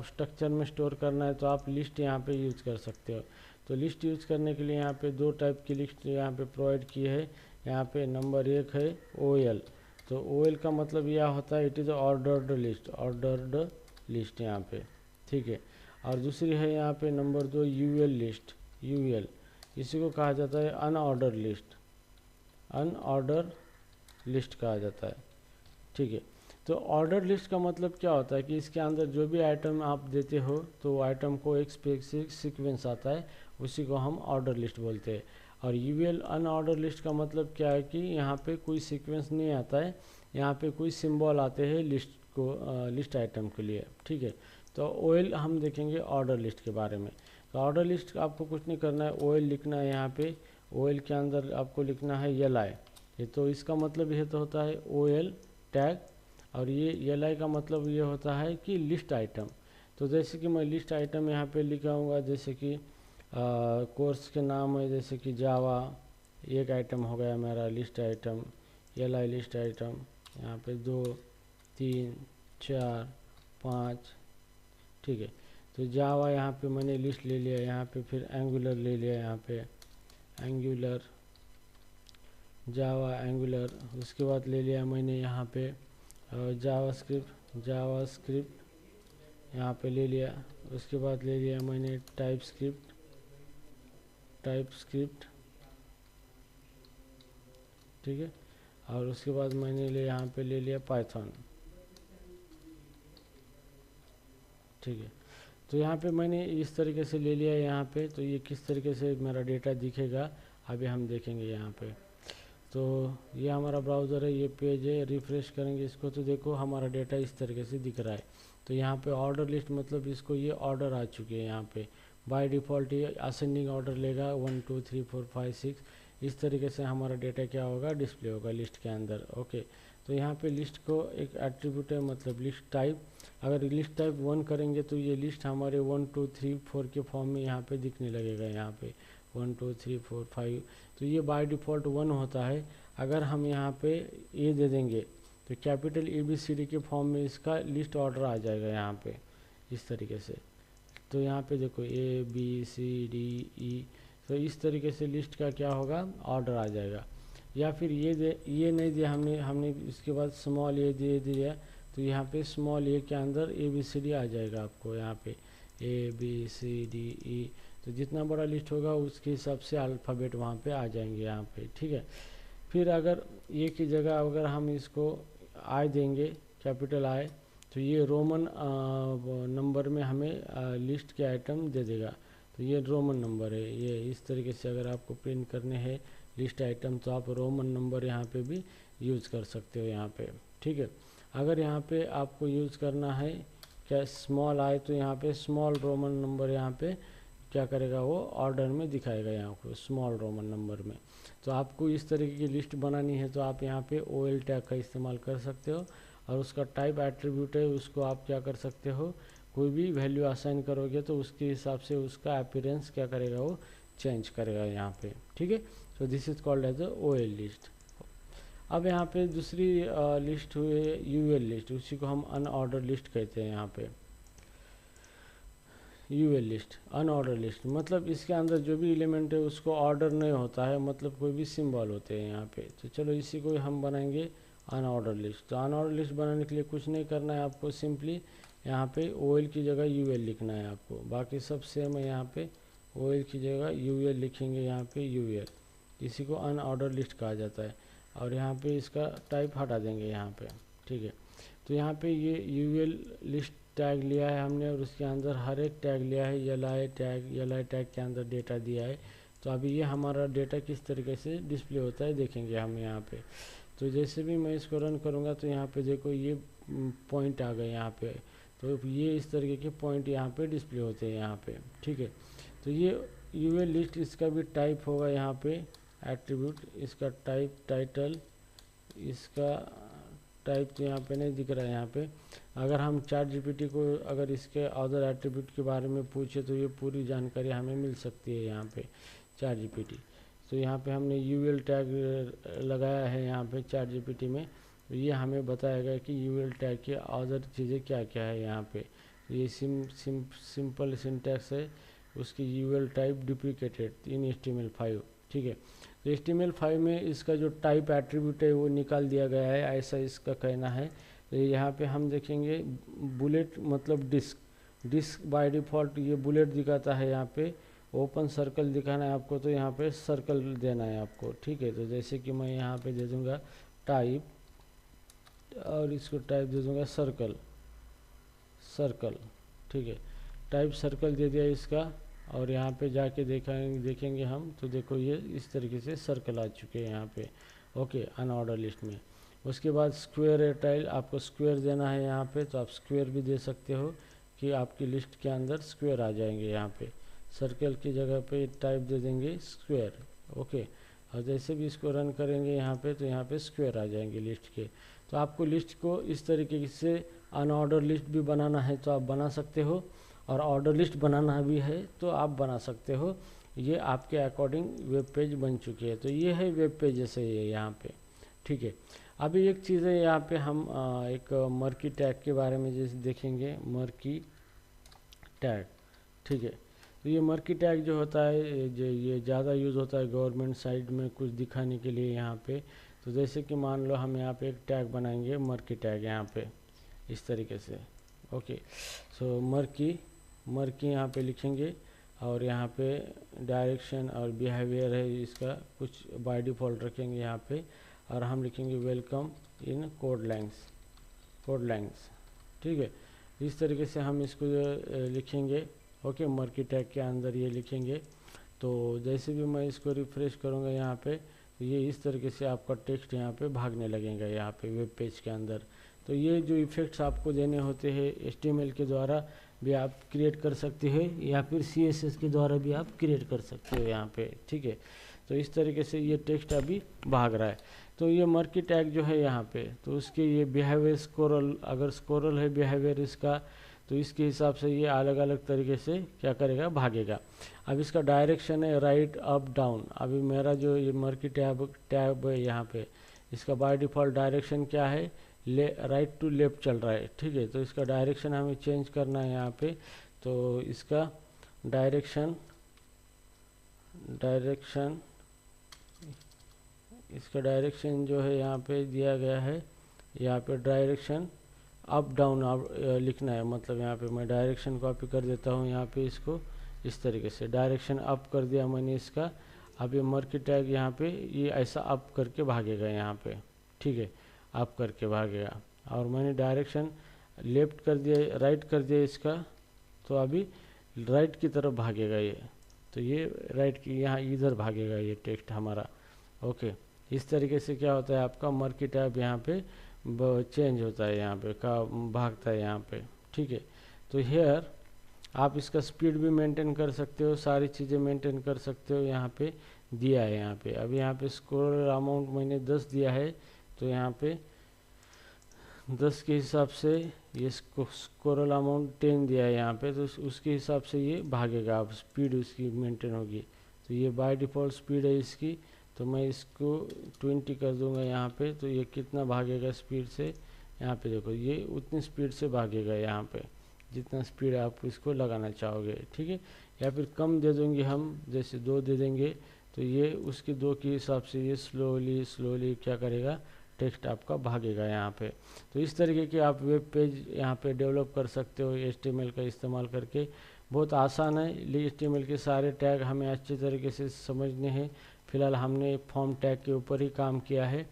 स्ट्रक्चर में स्टोर करना है तो आप लिस्ट यहाँ पे यूज़ कर सकते हो। तो लिस्ट यूज़ करने के लिए यहाँ पे 2 टाइप की लिस्ट यहाँ पे प्रोवाइड की है। यहाँ पे नंबर 1 है OL, तो OL का मतलब यह होता है it is ordered list, ordered list यहाँ पे, ठीक है। और दूसरी है यहाँ पे नंबर 2 UL लिस्ट, UL इसी को कहा जाता है अनऑर्डर लिस्ट, अनऑर्डर लिस्ट कहा जाता है, ठीक है। तो ऑर्डर लिस्ट का मतलब क्या होता है कि इसके अंदर जो भी आइटम आप देते हो तो आइटम को एक स्पेसिफिक सीक्वेंस आता है, उसी को हम ऑर्डर लिस्ट बोलते हैं। और यूएल अनऑर्डर लिस्ट का मतलब क्या है कि यहाँ पे कोई सीक्वेंस नहीं आता है, यहाँ पे कोई सिंबल आते हैं लिस्ट को लिस्ट आइटम के लिए, ठीक है। तो ओएल हम देखेंगे ऑर्डर लिस्ट के बारे में। तो ऑर्डर लिस्ट आपको कुछ नहीं करना है, ओएल लिखना है यहाँ पे, ओएल के अंदर आपको लिखना है LI, ये तो इसका मतलब ये तो होता है OL टैग, और ये LI का मतलब ये होता है कि लिस्ट आइटम। तो जैसे कि मैं लिस्ट आइटम यहाँ पे लिखाऊंगा, जैसे कि कोर्स के नाम है जैसे कि जावा, एक आइटम हो गया मेरा list item, LI list item, यहाँ पे 2 3 4 5, ठीक है। तो जावा यहाँ पे मैंने लिस्ट ले लिया, यहाँ पे फिर एंगुलर ले लिया, यहाँ पे एंगुलर, जावा एंगुलर, उसके बाद ले लिया मैंने यहाँ पे जावास्क्रिप्ट यहाँ पे ले लिया, उसके बाद ले लिया मैंने टाइपस्क्रिप्ट, ठीक है। और उसके बाद मैंने यहाँ पे ले लिया पाइथन, ठीक है। तो यहाँ पे मैंने इस तरीके से ले लिया यहाँ पे। तो ये किस तरीके से मेरा डेटा दिखेगा अभी हम देखेंगे यहाँ पे। तो ये हमारा ब्राउज़र है, ये पेज है, रिफ़्रेश करेंगे इसको तो देखो हमारा डेटा इस तरीके से दिख रहा है। तो यहाँ पे ऑर्डर लिस्ट मतलब इसको ये ऑर्डर आ चुके हैं यहाँ पे, बाय डिफ़ॉल्ट ये असेंडिंग ऑर्डर लेगा 1 2 3 4 5 6, इस तरीके से हमारा डेटा क्या होगा, डिस्प्ले होगा लिस्ट के अंदर, ओके। तो यहाँ पे लिस्ट को एक एट्रीब्यूट है मतलब लिस्ट टाइप, अगर लिस्ट टाइप 1 करेंगे तो ये लिस्ट हमारे 1 2 3 4 के फॉर्म में यहाँ पे दिखने लगेगा, यहाँ पे 1 2 3 4 5, तो ये बाय डिफ़ॉल्ट 1 होता है। अगर हम यहाँ पे ए दे देंगे तो कैपिटल ABCD के फॉर्म में इसका लिस्ट ऑर्डर आ जाएगा यहाँ पे इस तरीके से। तो यहाँ पे देखो ABCDE, तो इस तरीके से लिस्ट का क्या होगा, ऑर्डर आ जाएगा। या फिर ये नहीं दिया हमने इसके बाद स्मॉल ए दे दिया तो यहाँ पे स्मॉल ए के अंदर ABCD आ जाएगा आपको यहाँ पे ABCDE, तो जितना बड़ा लिस्ट होगा उसके हिसाब से अल्फ़ाबेट वहाँ पे आ जाएंगे यहाँ पे, ठीक है। फिर अगर ए की जगह अगर हम इसको आई देंगे, कैपिटल I, तो ये रोमन नंबर में हमें लिस्ट के आइटम दे देगा। तो ये रोमन नंबर है। ये इस तरीके से अगर आपको प्रिंट करने हैं लिस्ट आइटम तो आप रोमन नंबर यहाँ पे भी यूज़ कर सकते हो यहाँ पे, ठीक है। अगर यहाँ पे आपको यूज़ करना है क्या स्मॉल आए तो यहाँ पे स्मॉल रोमन नंबर यहाँ पे क्या करेगा वो ऑर्डर में दिखाएगा यहाँ को स्मॉल रोमन नंबर में। तो आपको इस तरीके की लिस्ट बनानी है तो आप यहाँ पे OL टैग का इस्तेमाल कर सकते हो और उसका टाइप एट्रीब्यूट है उसको आप क्या कर सकते हो कोई भी वैल्यू असाइन करोगे तो उसके हिसाब से उसका अपीयरेंस क्या करेगा वो चेंज करेगा यहाँ पे, ठीक है। So this is called as a OL list. अब यहाँ पे दूसरी लिस्ट हुई UL लिस्ट, उसी को हम अनऑर्डर लिस्ट कहते हैं यहाँ पे। UL लिस्ट अनऑर्डर लिस्ट मतलब इसके अंदर जो भी एलिमेंट है उसको ऑर्डर नहीं होता है, मतलब कोई भी सिंबल होते हैं यहाँ पे। तो चलो इसी को हम बनाएंगे अनऑर्डर लिस्ट। तो अनऑर्डर लिस्ट बनाने के लिए कुछ नहीं करना है आपको, सिंपली यहाँ पे OL की जगह UL लिखना है आपको, बाकी सब सेम है। यहाँ पे OL की जगह UL लिखेंगे यहाँ पे UL, इसी को अनऑर्डर लिस्ट कहा जाता है। और यहाँ पे इसका टाइप हटा देंगे यहाँ पे, ठीक है। तो यहाँ पे ये UL लिस्ट टैग लिया है हमने और उसके अंदर हर एक टैग लिया है, LI टैग के अंदर डेटा दिया है। तो अभी ये हमारा डेटा किस तरीके से डिस्प्ले होता है देखेंगे हम यहाँ पे। तो जैसे भी मैं इसको रन करूँगा तो यहाँ पे देखो ये पॉइंट आ गए यहाँ पे, तो ये इस तरीके के पॉइंट यहाँ पे डिस्प्ले होते हैं यहाँ पे, ठीक है। तो ये UL लिस्ट इसका भी टाइप होगा यहाँ पे एट्रीब्यूट, इसका टाइप टाइटल, इसका टाइप तो यहाँ पे नहीं दिख रहा है यहाँ पे। अगर हम ChatGPT को अगर इसके अदर एट्रीब्यूट के बारे में पूछे तो ये पूरी जानकारी हमें मिल सकती है यहाँ पे ChatGPT। तो यहाँ पे हमने UL टैग लगाया है यहाँ पे ChatGPT में, तो ये हमें बताएगा कि UL टैग के अदर चीज़ें क्या क्या है यहाँ पे। ये सिंपल सिंटैक्स है, उसकी UL टाइप डुप्लीकेटेड इन HTML5, ठीक है। तो HTML5 में इसका जो टाइप एट्रीब्यूट है वो निकाल दिया गया है, ऐसा इसका कहना है। तो यहाँ पे हम देखेंगे बुलेट मतलब डिस्क बाय डिफ़ॉल्ट ये बुलेट दिखाता है यहाँ पे। ओपन सर्कल दिखाना है आपको तो यहाँ पे सर्कल देना है आपको, ठीक है। तो जैसे कि मैं यहाँ पे दे दूँगा टाइप और इसको टाइप दे दूँगा सर्कल, ठीक है। टाइप सर्कल दे दिया इसका और यहाँ पे जाके देखेंगे हम तो देखो ये इस तरीके से सर्कल आ चुके हैं यहाँ पे, ओके, अनऑर्डर लिस्ट में। उसके बाद स्क्वायर है टाइल, आपको स्क्वायर देना है यहाँ पे तो आप स्क्वायर भी दे सकते हो कि आपकी लिस्ट के अंदर स्क्वायर आ जाएंगे यहाँ पे। सर्कल की जगह पे टाइप दे देंगे स्क्वायर, ओके। और जैसे भी इसको रन करेंगे यहाँ पे तो यहाँ पे स्क्वायर आ जाएंगे लिस्ट के। तो आपको लिस्ट को इस तरीके से अनऑर्डर लिस्ट भी बनाना है तो आप बना सकते हो, और ऑर्डर लिस्ट बनाना भी है तो आप बना सकते हो। ये आपके अकॉर्डिंग वेब पेज बन चुकी है। तो ये है वेब पेज जैसे ये यहाँ पे, ठीक है। अभी एक चीज़ है यहाँ पे हम एक मर्की टैग के बारे में जैसे देखेंगे, मर्की टैग, ठीक है। तो ये मर्की टैग जो होता है ये ज़्यादा यूज़ होता है गवर्नमेंट साइड में कुछ दिखाने के लिए यहाँ पे। तो जैसे कि मान लो हम यहाँ पे एक टैग बनाएंगे मर्की टैग यहाँ पे इस तरीके से, ओके। सो मर्की यहाँ पे लिखेंगे और यहाँ पे डायरेक्शन और बिहेवियर है इसका कुछ बाय डिफ़ॉल्ट रखेंगे यहाँ पे, और हम लिखेंगे वेलकम इन कोड लैंग्स, ठीक है। इस तरीके से हम इसको लिखेंगे, ओके, मर्की टैग के अंदर ये लिखेंगे। तो जैसे भी मैं इसको रिफ्रेश करूँगा यहाँ पे तो ये इस तरीके से आपका टेक्स्ट यहाँ पे भागने लगेगा यहाँ पे वेब पेज के अंदर। तो ये जो इफ़ेक्ट्स आपको देने होते हैं HTML के द्वारा भी आप क्रिएट कर सकते हैं या फिर CSS के द्वारा भी आप क्रिएट कर सकते हो यहाँ पे, ठीक है। तो इस तरीके से ये टेक्स्ट अभी भाग रहा है। तो ये मर्की टैग जो है यहाँ पे तो उसके ये बिहेवियर स्कोरल, अगर स्कोरल है बिहेवियर इसका तो इसके हिसाब से ये अलग अलग तरीके से क्या करेगा भागेगा। अब इसका डायरेक्शन है राइट अप डाउन। अभी मेरा जो ये मर्की टैब है यहाँ पे इसका बाय डिफ़ॉल्ट डायरेक्शन क्या है, राइट टू लेफ्ट चल रहा है, ठीक है। तो इसका डायरेक्शन हमें चेंज करना है यहाँ पे। तो इसका डायरेक्शन जो है यहाँ पे दिया गया है, यहाँ पे डायरेक्शन अप डाउन लिखना है। मतलब यहाँ पे मैं डायरेक्शन कॉपी कर देता हूँ यहाँ पे इसको इस तरीके से डायरेक्शन अप कर दिया मैंने इसका। अब ये मर्की टैग यहाँ पे ये ऐसा अप करके भागेगा यहाँ पे, ठीक है, अप करके भागेगा। और मैंने डायरेक्शन लेफ्ट कर दिया, राइट कर दिया इसका, तो अभी राइट की तरफ भागेगा ये, तो ये राइट की यहाँ इधर भागेगा ये टेक्स्ट हमारा। ओके, इस तरीके से क्या होता है आपका मर्की टैब यहाँ पे चेंज होता है, यहाँ पे का भागता है यहाँ पे। ठीक है, तो हेयर आप इसका स्पीड भी मेंटेन कर सकते हो, सारी चीज़ें मेंटेन कर सकते हो। यहाँ पे दिया है, यहाँ पे अब यहाँ पे स्क्रोल अमाउंट मैंने 10 दिया है, तो यहाँ पे 10 के हिसाब से ये स्क्रोल अमाउंट 10 दिया है यहाँ पे, तो उसके हिसाब से ये भागेगा, अब स्पीड उसकी मेंटेन होगी। तो ये बाय डिफ़ॉल्ट स्पीड है इसकी, तो मैं इसको 20 कर दूंगा यहाँ पे, तो ये कितना भागेगा स्पीड से, यहाँ पे देखो ये उतनी स्पीड से भागेगा यहाँ पे, जितना स्पीड आप इसको लगाना चाहोगे। ठीक है, या फिर कम दे देंगे हम, जैसे 2 दे देंगे, तो ये उसके 2 के हिसाब से ये स्लोली स्लोली क्या करेगा, टेक्स्ट आपका भागेगा यहाँ पे। तो इस तरीके के आप वेब पेज यहाँ पे डेवलप कर सकते हो HTML का इस्तेमाल करके। बहुत आसान है, HTML के सारे टैग हमें अच्छे तरीके से समझने हैं। फिलहाल हमने फॉर्म टैग के ऊपर ही काम किया है,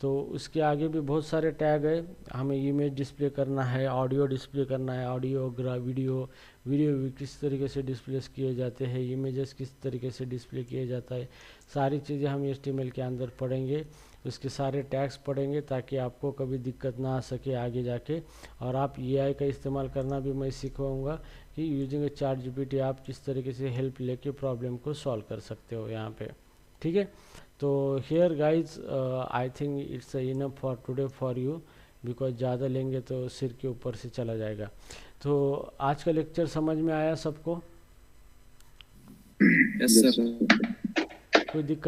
तो उसके आगे भी बहुत सारे टैग है। हमें इमेज डिस्प्ले करना है, ऑडियो डिस्प्ले करना है, ऑडियो वीडियो भी किस तरीके से डिस्प्ले किए जाते हैं, इमेजेस किस तरीके से डिस्प्ले किए जाता है, सारी चीज़ें हम HTML के अंदर पढ़ेंगे। उसके सारे टैग्स पढ़ेंगे ताकि आपको कभी दिक्कत ना आ सके आगे जाके। और आप AI का इस्तेमाल करना भी मैं सिखाऊंगा कि यूजिंग चैट GPT आप किस तरीके से हेल्प लेके प्रॉब्लम को सॉल्व कर सकते हो यहाँ पे। ठीक है, तो here guys I think it's enough for today for you, because ज़्यादा लेंगे तो सिर के ऊपर से चला जाएगा। तो आज का लेक्चर समझ में आया सबको? Yes sir. कोई दिक्कत